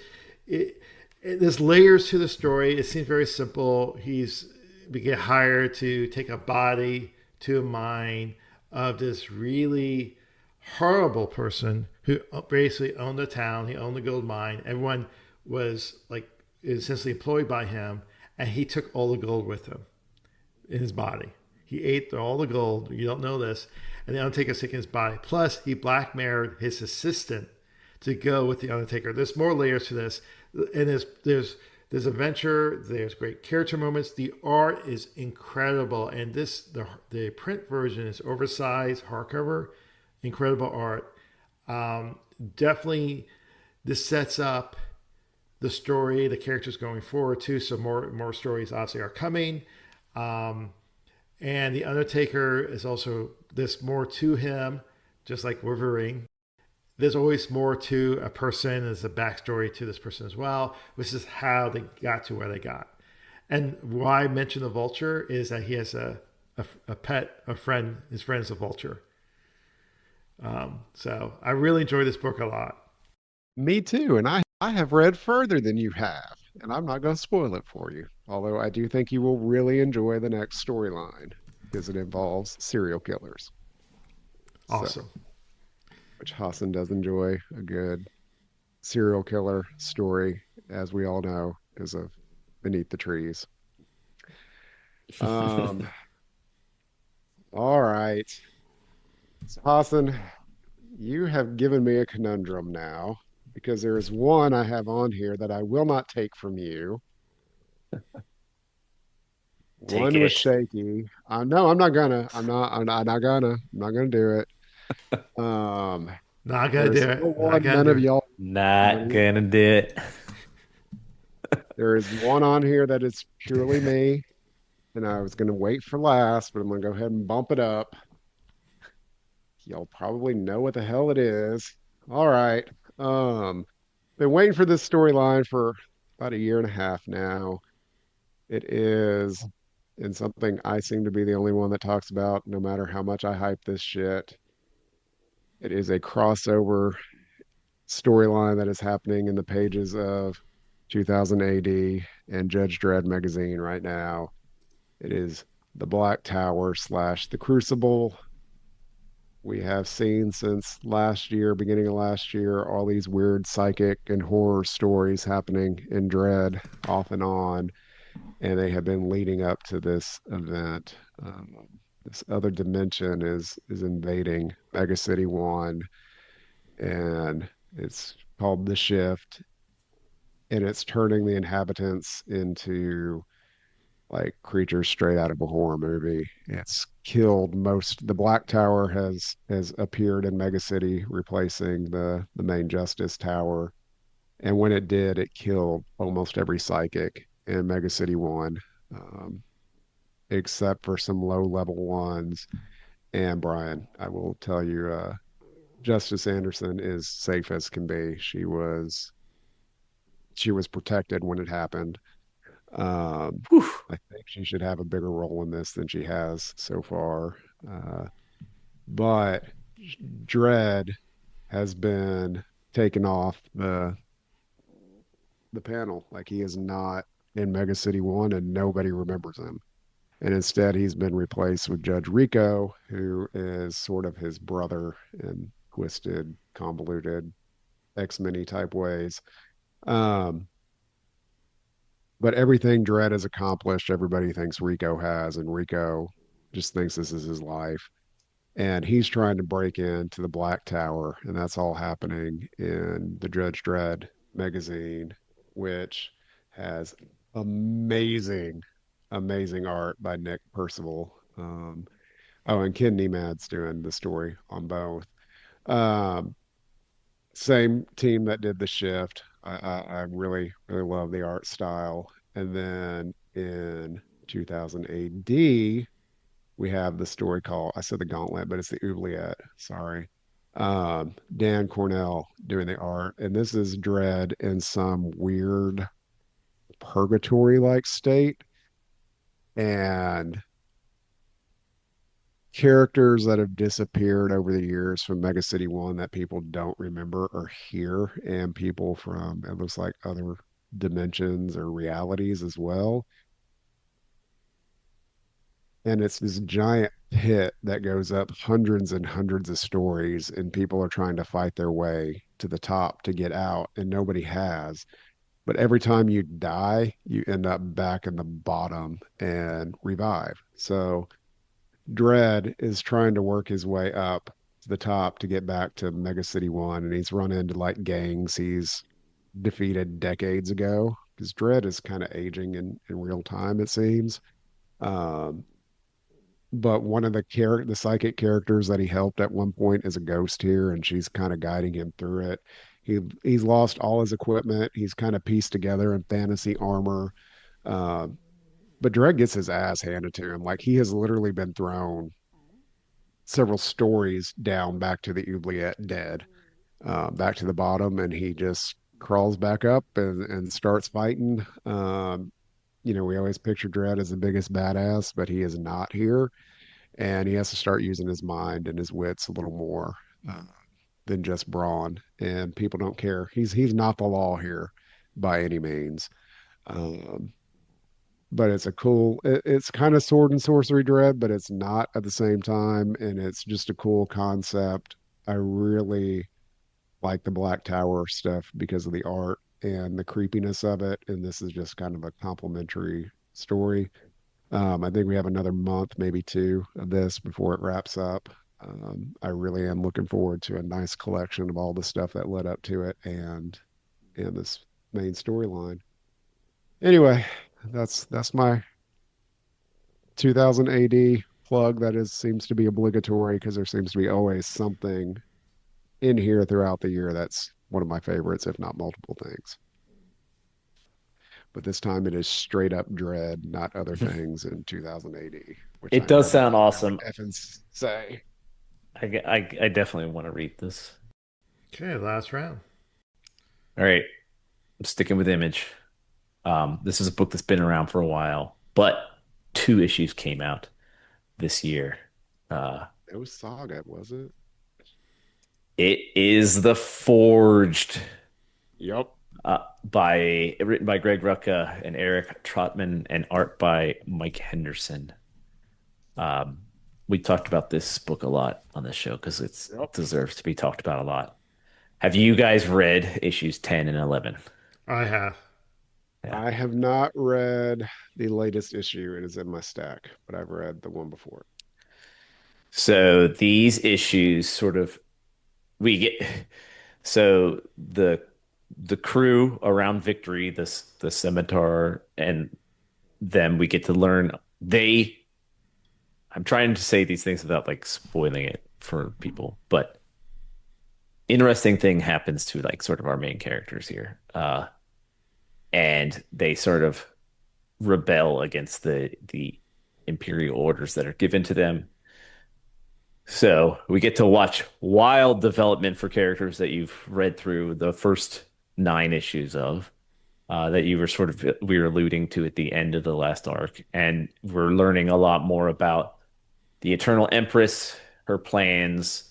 there's layers to the story. It seems very simple. We get hired to take a body to a mine of this really horrible person who basically owned the town. He owned the gold mine. Everyone was like essentially employed by him, and he took all the gold with him in his body. He ate all the gold. You don't know this, and the Undertaker's taking his body. Plus, he blackmailed his assistant to go with the Undertaker. There's more layers to this, and there's adventure. There's great character moments. The art is incredible, and the print version is oversized hardcover, incredible art. Definitely, this sets up the story, the characters going forward too. So more stories obviously are coming. And the Undertaker is also there's more to him, just like Wolverine. There's always more to a person. There's a backstory to this person as well, which is how they got to where they got. And why I mention the vulture is that he has a pet, a friend. His friend's a vulture. So I really enjoy this book a lot. Me too. And I have read further than you have, and I'm not going to spoil it for you. Although I do think you will really enjoy the next storyline because it involves serial killers. So, Awesome. which Hassan does enjoy a good serial killer story, as we all know, because of Beneath the Trees. Um, all right. So Hassan, you have given me a conundrum now because there is one I have on here that I will not take from you. Take One was it. shaky. No, I'm not gonna. I'm not gonna. I'm not gonna do it. Not gonna There's do still it. Not one gonna none do of it. y'all Not money. gonna do it. There is one on here that is purely me, and I was gonna wait for last, but I'm gonna go ahead and bump it up. Y'all probably know what the hell it is. All right. Um, been waiting for this storyline for about a year and a half now. It is, and something I seem to be the only one that talks about, no matter how much I hype this shit. It is a crossover storyline that is happening in the pages of 2000 AD and Judge Dredd magazine right now. It is the Black Tower slash the Crucible. We have seen since last year, beginning of last year, all these weird psychic and horror stories happening in Dread off and on, and they have been leading up to this event. This other dimension is invading Mega City One, and it's called the Shift, and it's turning the inhabitants into like creatures straight out of a horror movie. It's killed most. The Black Tower has appeared in Mega City, replacing the main Justice Tower. And when it did, it killed almost every psychic in Mega City One, um, except for some low level ones. And Brian, I will tell you, Justice Anderson is safe as can be. She was protected when it happened. Um, Whew. I think she should have a bigger role in this than she has so far. Uh, but Dredd has been taken off the panel. Like he is not in Mega City One, and nobody remembers him. And instead, he's been replaced with Judge Rico, who is sort of his brother in twisted, convoluted X-Men type ways. Um, but everything Dredd has accomplished, everybody thinks Rico has, and Rico just thinks this is his life. And he's trying to break into the Black Tower, and that's all happening in the Judge Dredd magazine, which has amazing, amazing art by Nick Percival. Oh, and Ken Nemad's doing the story on both. Um, same team that did The Shift. I really, really love the art style. And then in 2000 AD, we have the story called, I said the Gauntlet, but it's the Oubliette. Sorry. Dan Cornell doing the art. And this is Dread in some weird purgatory like state. And characters that have disappeared over the years from Mega City 1 that people don't remember are here, and people from, it looks like, other dimensions or realities as well. And it's this giant pit that goes up hundreds and hundreds of stories, and people are trying to fight their way to the top to get out, and nobody has. But every time you die, you end up back in the bottom and revive. So Dredd is trying to work his way up to the top to get back to Mega City 1, and he's run into like gangs he's defeated decades ago because Dredd is kind of aging in real time, it seems. Um, but one of the psychic characters that he helped at one point is a ghost here, and she's kind of guiding him through it. He's lost all his equipment. He's kind of pieced together in fantasy armor. Uh, but Dredd gets his ass handed to him. Like he has literally been thrown several stories down back to the oubliette dead, back to the bottom, and he just crawls back up and starts fighting. We always picture Dredd as the biggest badass, but he is not here, and he has to start using his mind and his wits a little more uh, than just brawn. And people don't care. He's not the law here by any means. Um, but it's it's kind of sword and sorcery dread, but it's not at the same time, and it's just a cool concept. I really like the Black Tower stuff because of the art and the creepiness of it, and this is just kind of a complimentary story. I think we have another month, maybe two, of this before it wraps up. I really am looking forward to a nice collection of all the stuff that led up to it and this main storyline. Anyway, that's my 2000 AD plug that is seems to be obligatory because there seems to be always something in here throughout the year that's one of my favorites, if not multiple things. But this time it is straight up Dread, not other things in 2000 AD, which It I does never sound would ever awesome. effing say. I definitely want to read this. Okay, last round. All right, I'm sticking with Image. This is a book that's been around for a while, but two issues came out this year. Uh, It was Saga, was it? it is The Forged, Yep. by written by Greg Rucka and Eric Trotman, and art by Mike Henderson. Um, we talked about this book a lot on this show because it Yep. deserves to be talked about a lot. Have you guys read issues 10 and 11? I have. Yeah. I have not read the latest issue. It is in my stack, but I've read the one before. So these issues sort of we get so the crew around Victory, the Scimitar, and them we get to learn they I'm trying to say these things without like spoiling it for people, but interesting thing happens to like sort of our main characters here. And they sort of rebel against the imperial orders that are given to them. So we get to watch wild development for characters that you've read through the first nine issues of, that you were sort of we were alluding to at the end of the last arc, and we're learning a lot more about the Eternal Empress, her plans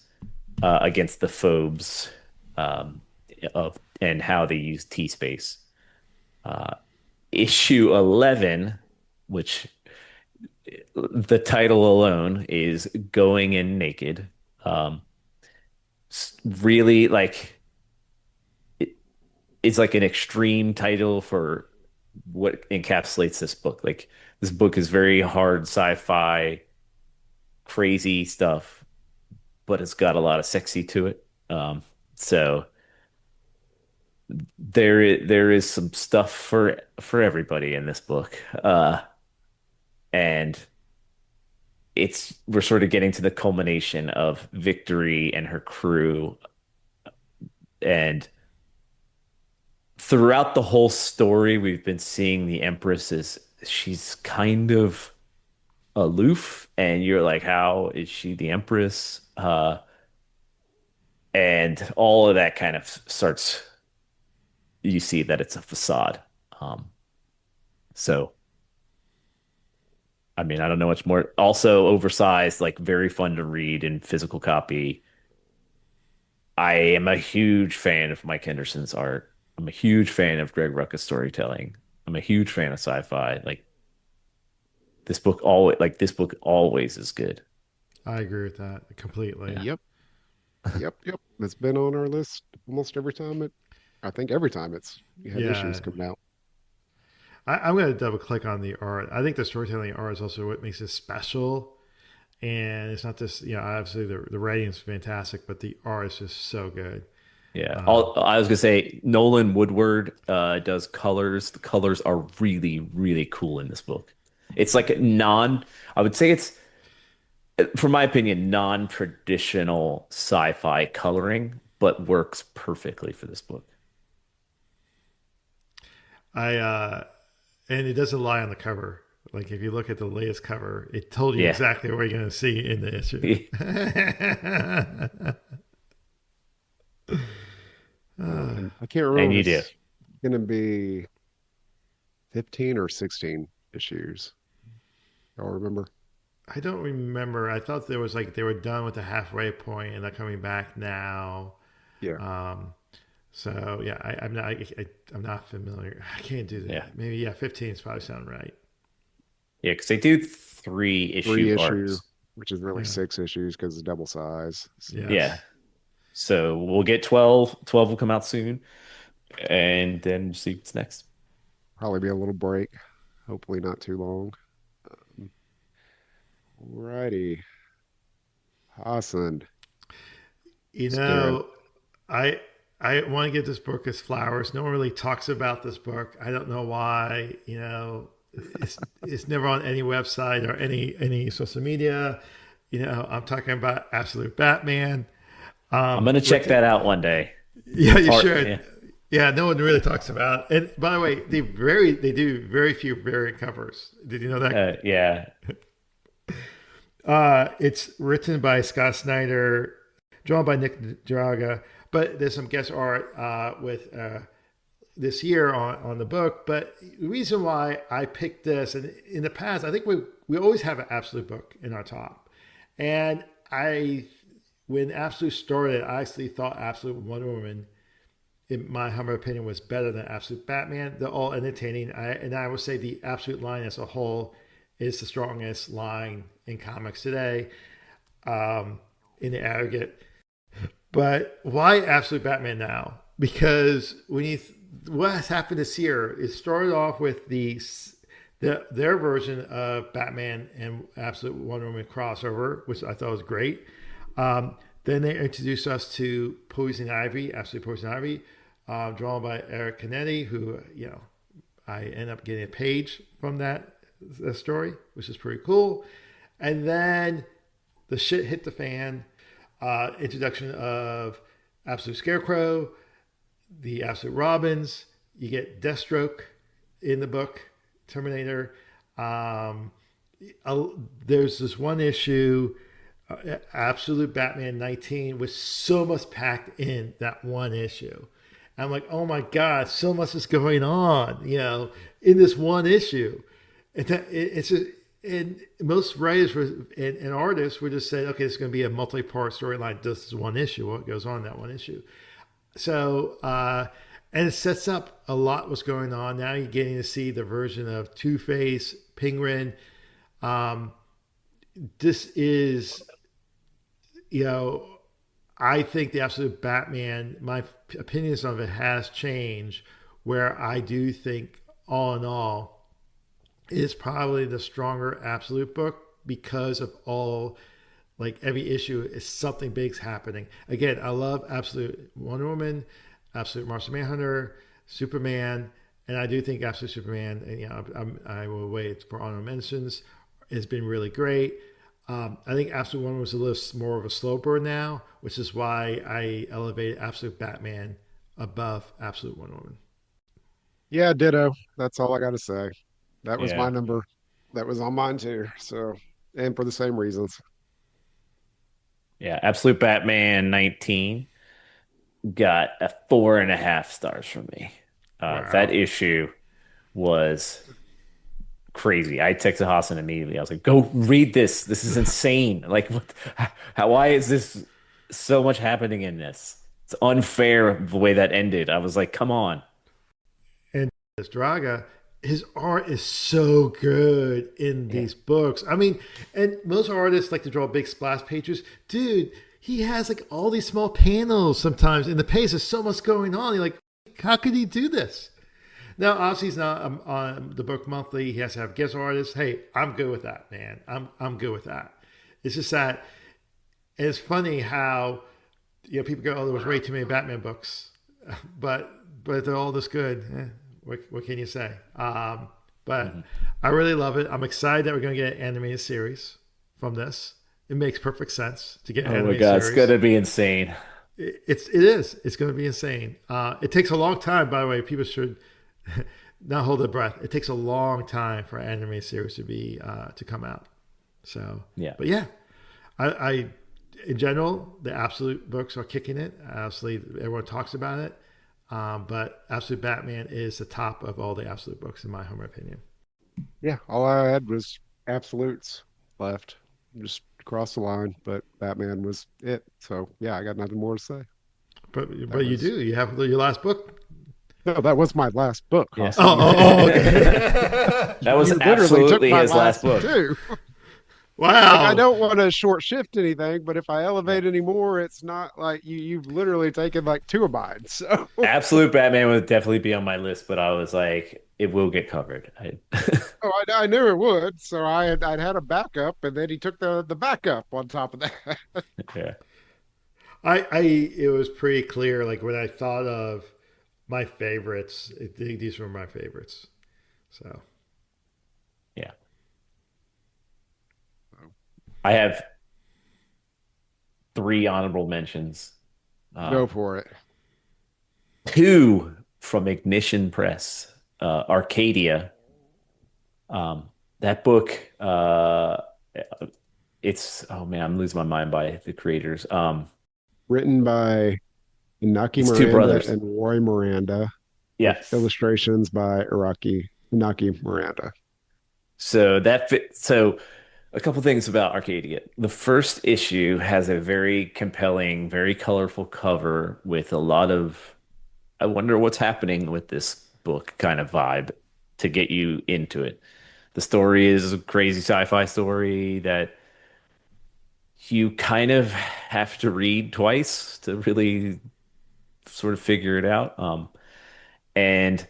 against the phobes, um, of and how they use T space. Uh, issue 11, which the title alone is Going in Naked. Um, really like it, it's like an extreme title for what encapsulates this book. Like this book is very hard sci-fi, crazy stuff, but it's got a lot of sexy to it. So there is some stuff for everybody in this book. And it's we're sort of getting to the culmination of Victory and her crew And throughout the whole story, we've been seeing the Empress as she's kind of aloof, and you're like, how is she the Empress? And all of that kind of starts, you see that it's a facade. Um, so, I mean, I don't know much more. Also, oversized, like very fun to read in physical copy. I am a huge fan of Mike Henderson's art. I'm a huge fan of Greg Rucka's storytelling. I'm a huge fan of sci-fi. Like this book always is good. I agree with that completely. Yeah. Yep. Yep. It's been on our list almost I think every time it's had issues Yeah. coming out. I'm going to double click on the art. I think the storytelling art is also what makes it special. And it's not just, obviously the writing is fantastic, but the art is just so good. Yeah. Um, All I was gonna say, Nolan Woodward does colors. The colors are really, really cool in this book. It's like I would say it's, from my opinion, non-traditional sci-fi coloring, but works perfectly for this book. I and it doesn't lie on the cover. Like if you look at the latest cover, it told you Yeah. exactly what you're going to see in the issue. And I can't remember And if you do. it's going to be 15 or 16 issues. Y'all remember? I don't remember. I thought there was like they were done with the halfway point and they're coming back now. Yeah. Um, so yeah, I'm not familiar. I can't do Yeah. that. Maybe yeah, 15 is probably sound right. Yeah, because they do three Three issue issue, arcs. which is really Yeah. 6 issues because it's double size. Yeah. Yes. So we'll get 12. 12 will come out soon. And then see what's next. Probably be a little break. Hopefully not too long. Um, Alrighty. Hassan, You is there know, I I want to give this book its flowers. No one really talks about this book. I don't know why. It's never on any website or any social media. I'm talking about Absolute Batman. I'm gonna check Written, that out one day. yeah, It's you hard. should. Yeah. Yeah, no one really talks about it. And by the way, they do very few variant covers. Did you know that? Yeah. It's written by Scott Snyder, drawn by Nick Draga, but there's some guest art with this year on the book. But the reason why I picked this, and in the past, I think we always have an Absolute book in our top, and when Absolute started, I actually thought Absolute Wonder Woman, in my humble opinion, was better than Absolute Batman. They're all entertaining, and I would say the Absolute line as a whole is the strongest line in comics today, in the aggregate. But why Absolute Batman now? Because what has happened this year, it started off with their version of Batman and Absolute Wonder Woman crossover, which I thought was great. Then they introduced us to Poison Ivy, Absolute Poison Ivy, drawn by Eric Canetti, who I end up getting a page from that story, which is pretty cool. And then the shit hit the fan. Introduction of Absolute Scarecrow, the Absolute Robins. You get Deathstroke in the book, Terminator. Um, there's this one issue, Absolute Batman 19, with so much packed in that one issue. I'm like, oh my God, so much is going on, in this one issue. It's just, and most writers and artists would just say, okay, it's going to be a multi-part storyline. This is one issue. What goes on in that one issue? So, and it sets up a lot what's going on. Now you're getting to see the version of Two-Face, Penguin. This is, I think the Absolute Batman, my opinions of it has changed, where I do think, all in all, is probably the stronger Absolute book because of all, like every issue is something big's happening. Again, I love Absolute Wonder Woman, Absolute Martian Manhunter, Superman, and I do think Absolute Superman, and I will wait for honorable mentions, has been really great. I think Absolute Wonder was a little more of a slow burn now, which is why I elevated Absolute Batman above Absolute Wonder Woman. Yeah, ditto. That's all I got to say. That was my Yeah. number. That was on mine too. So, and for the same reasons. Yeah. Absolute Batman 19 got a 4.5 stars from me. That Wow. issue was crazy. I texted Hassan immediately. I was like, "Go read this. This is insane. Like, what? Why is this so much happening in this? It's unfair the way that ended." I was like, "Come on." And this Draga, his art is so good in Yeah. these books. I mean, and most artists like to draw big splash pages. Dude, he has like all these small panels sometimes in the page. There's so much going on. You're like, how could he do this? Now, obviously, he's not on the book monthly. He has to have guest artists. Hey, I'm good with that, man. I'm good with that. It's just that it's funny how people go, "Oh, there was way too many Batman books," but they're all this good. What can you say? But Mhm. I really love it. I'm excited that we're going to get an animated series from this. It makes perfect sense to get an Oh my animated God, it's series. gonna be insane. It's going to be insane. It takes a long time, by the way. People should not hold their breath. It takes a long time for an anime series to come out. So, Yeah. but yeah, I in general the Absolute books are kicking it. Obviously, everyone talks about it, but Absolute Batman is the top of all the Absolute books in my humble opinion. Yeah, all I had was absolutes left. Just cross the line, but Batman was it. So yeah, I got nothing more to say. That You was do. You have your last book. no, that was my last book, Yeah. Hassan. Okay. That was You literally took absolutely my his last last book. two. Like I Wow. don't want to short shift anything, but if I Yeah. elevate any more, it's not like you've literally taken like two of mine. So Absolute Batman would definitely be on my list, but I was like, it will get covered. oh, I knew it would. So I'd had a backup, and then he took the backup on top of that. Yeah. It was pretty clear. Like when I thought of my favorites, these were my favorites. So Yeah. I have three honorable mentions. Go Um, for it. Two from Ignition Press, Arcadia. That book, it's oh man, I'm losing my mind by the creators. Written by Inaki It's two Miranda brothers. and Roy Miranda, with Yes. illustrations by Inaki Miranda. So that fit. So a couple things about Arcadia. The first issue has a very compelling, very colorful cover with a lot of I wonder what's happening with this book kind of vibe to get you into it. The story is a crazy sci-fi story that you kind of have to read twice to really sort of figure it out. And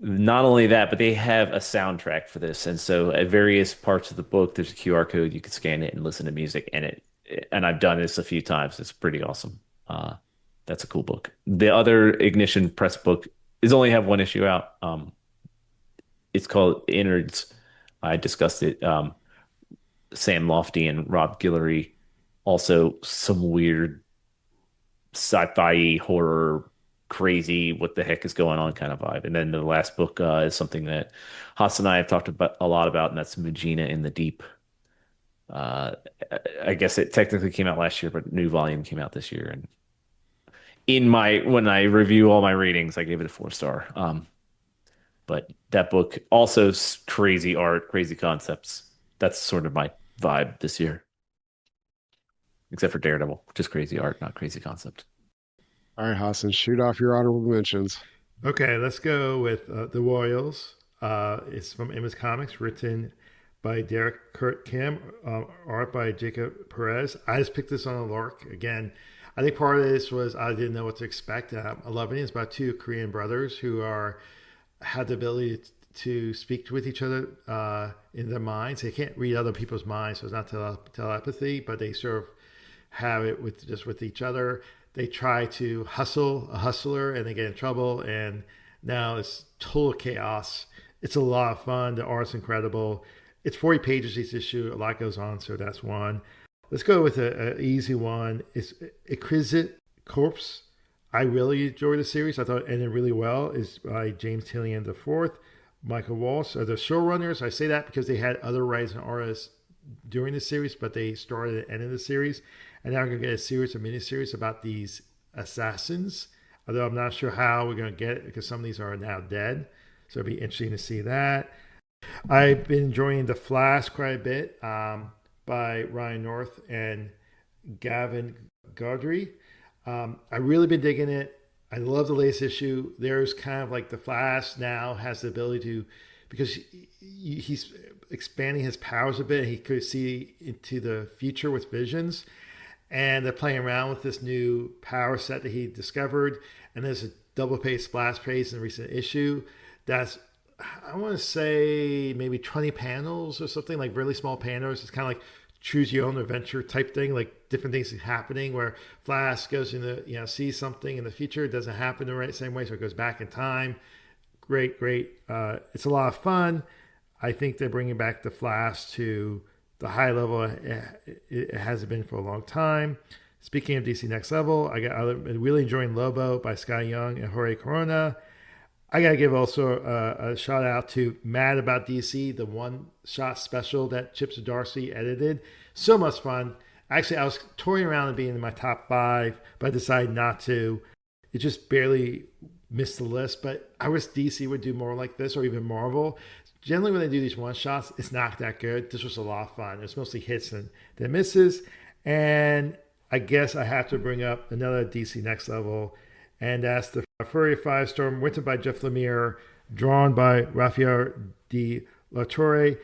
not only that, but they have a soundtrack for this. And so at various parts of the book, there's a QR code. You can scan it and listen to music. And I've done this a few times. It's pretty awesome. That's a cool book. The other Ignition Press book is only have one issue out. It's called Innards. I discussed it. Sam Lofty and Rob Guillory. Also, some weird sci-fi horror, crazy, what the heck is going on kind of vibe. And then the last book is something that Hassan and I have talked about a lot about, and that's Mugina in the Deep. Uh, I guess it technically came out last year, but new volume came out this year. And in my when I review all my ratings, I gave it a 4 star. But that book also crazy art, crazy concepts. That's sort of my vibe this year, except for Daredevil, just crazy art, not crazy concept. All right, Hassan, shoot off your honorable mentions. okay, let's go with the Royals. It's from Image Comics, written by Derek Kurt Kim, art by Jacob Perez. I just picked this on a lark again. I think part of this was I didn't know what to expect. I love it. It's about two Korean brothers who are have the ability to speak with each other in their minds. They can't read other people's minds, so it's not telepathy, but they sort of have it with just with each other. They try to hustle a hustler, and they get in trouble, and now it's total chaos. It's a lot of fun. The art's incredible. It's 40 pages each issue. A lot goes on, so that's one. Let's go with a easy one. It's Exquisite Corpse. I really enjoyed the series. I thought it ended really well. It's by James Tinian the fourth, Michael Walsh are the showrunners. I say that because they had other writers and artists during the series, but they started and ended the series. And now we're going to get a series, a miniseries about these assassins. Although I'm not sure how we're going to get it because some of these are now dead. So it'll be interesting to see that. I've been enjoying The Flash quite a bit by Ryan North and Gavin Gaudry. I really been digging it. I love the latest issue. There's kind of like the Flash now has the ability to, because he's expanding his powers a bit. He could see into the future with visions, and they're playing around with this new power set that he discovered. And there's a double page splash page in the recent issue that's, I want to say maybe 20 panels or something, like really small panels. It's kind of like choose your own adventure type thing, like different things happening where Flash goes into, sees something in the future. It doesn't happen the right same way. So it goes back in time. Great, great. It's a lot of fun. I think they're bringing back the Flash to the high level it hasn't been for a long time. Speaking of DC Next Level, I've been really enjoying Lobo by Sky Young and Jorge Corona. I gotta give also a shout out to Mad About DC, the one shot special that Chip Zdarsky edited. So much fun. Actually, I was toying around and being in my top five, but I decided not to. It just barely missed the list. But I wish DC would do more like this, or even Marvel. Generally, when they do these one shots, it's not that good. This was a lot of fun. It's mostly hits and misses. And I guess I have to bring up another DC Next Level, and that's the Furry Firestorm, written by Jeff Lemire, drawn by Rafael de la Torre.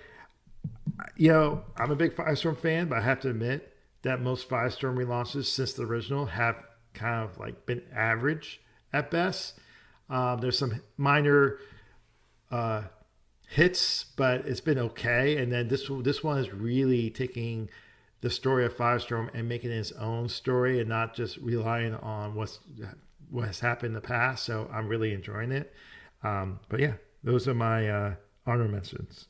I'm a big Firestorm fan, but I have to admit that most Firestorm relaunches since the original have kind of like been average at best. There's some minor hits, but it's been okay. And then this one is really taking the story of Firestorm and making it its own story, and not just relying on what has happened in the past. So I'm really enjoying it. But yeah, those are my honor mentions.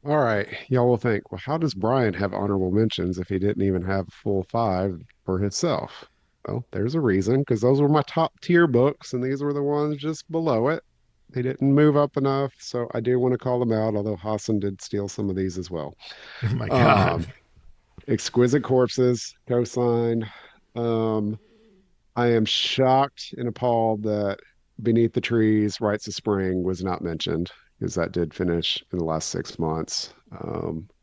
All right. Y'all will think, well, how does Brian have honorable mentions if he didn't even have a full five for himself? Well, there's a reason, because those were my top tier books, and these were the ones just below it. They didn't move up enough, so I do want to call them out, although Hassan did steal some of these as well. Oh my God. Um, Exquisite Corpses, cosign. Um, I am shocked and appalled that Beneath the Trees, Rites of Spring was not mentioned, because that did finish in the last 6 months.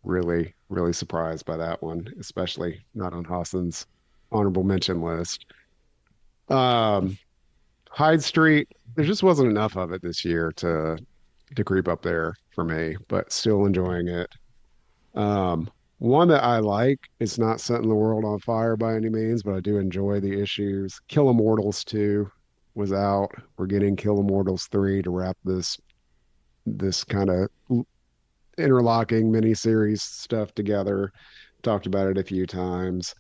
Really, really surprised by that one, especially not on Hassan's honorable mention list. Um, Hyde Street, there just wasn't enough of it this year to creep up there for me, but still enjoying it. Um, One that I like, it's not setting the world on fire by any means, but I do enjoy the issues. Kill Immortals 2 was out. We're getting Kill Immortals 3 to wrap this kind of interlocking miniseries stuff together. Talked about it a few times.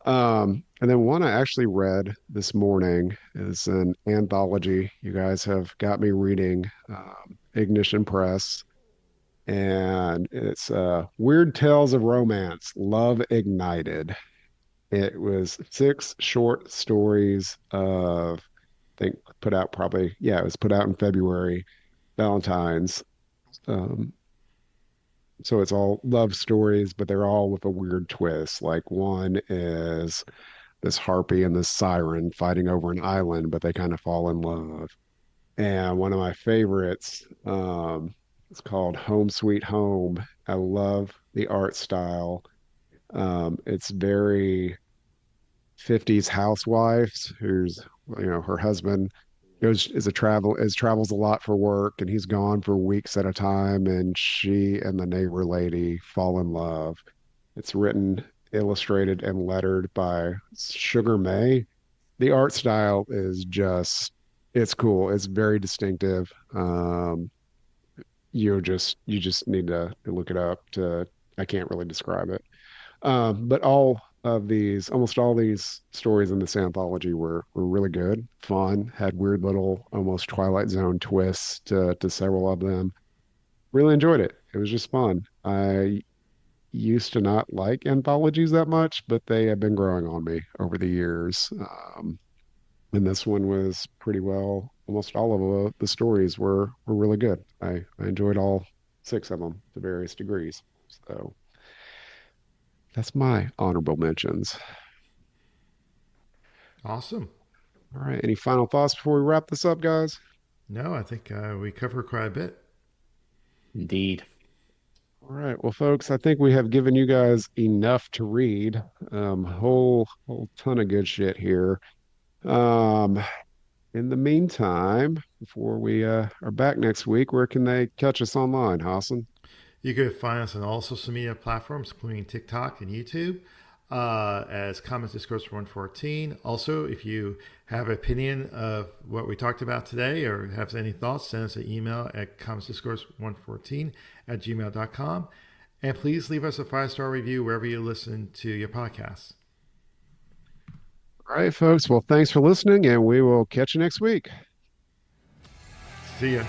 And then one I actually read this morning is an anthology. You guys have got me reading Ignition Press, and it's Weird Tales of Romance, Love Ignited. It was 6 short stories of, I think, put out probably, yeah, it was put out in February, Valentine's. Um, so it's all love stories, but they're all with a weird twist. Like one is this harpy and this siren fighting over an island, but they kind of fall in love. And one of my favorites, it's called Home Sweet Home. I love the art style. It's very 50s housewives who's, her husband goes is a travel is travels a lot for work, and he's gone for weeks at a time, and she and the neighbor lady fall in love. It's written, illustrated, and lettered by Sugar May. The art style is just, it's cool. It's very distinctive. You just need to look it up to, I can't really describe it. But almost all these stories in this anthology were really good, fun, had weird little almost Twilight Zone twists to several of them. Really enjoyed it. It was just fun. I used to not like anthologies that much, but they have been growing on me over the years. And this one was pretty well. Almost all of the stories were really good. I enjoyed all six of them to various degrees. So that's my honorable mentions. Awesome. All right. Any final thoughts before we wrap this up, guys? No, I think we covered quite a bit. Indeed. All right. Well, folks, I think we have given you guys enough to read. Whole ton of good shit here. Um, in the meantime, before we are back next week, where can they catch us online, Hassan? You can find us on all social media platforms, including TikTok and YouTube, as Comments Discourse 114. Also, if you have an opinion of what we talked about today or have any thoughts, send us an email at commentsdiscourse114@gmail.com. And please leave us a 5-star review wherever you listen to your podcasts. All right, folks. Well, thanks for listening, and we will catch you next week. See ya.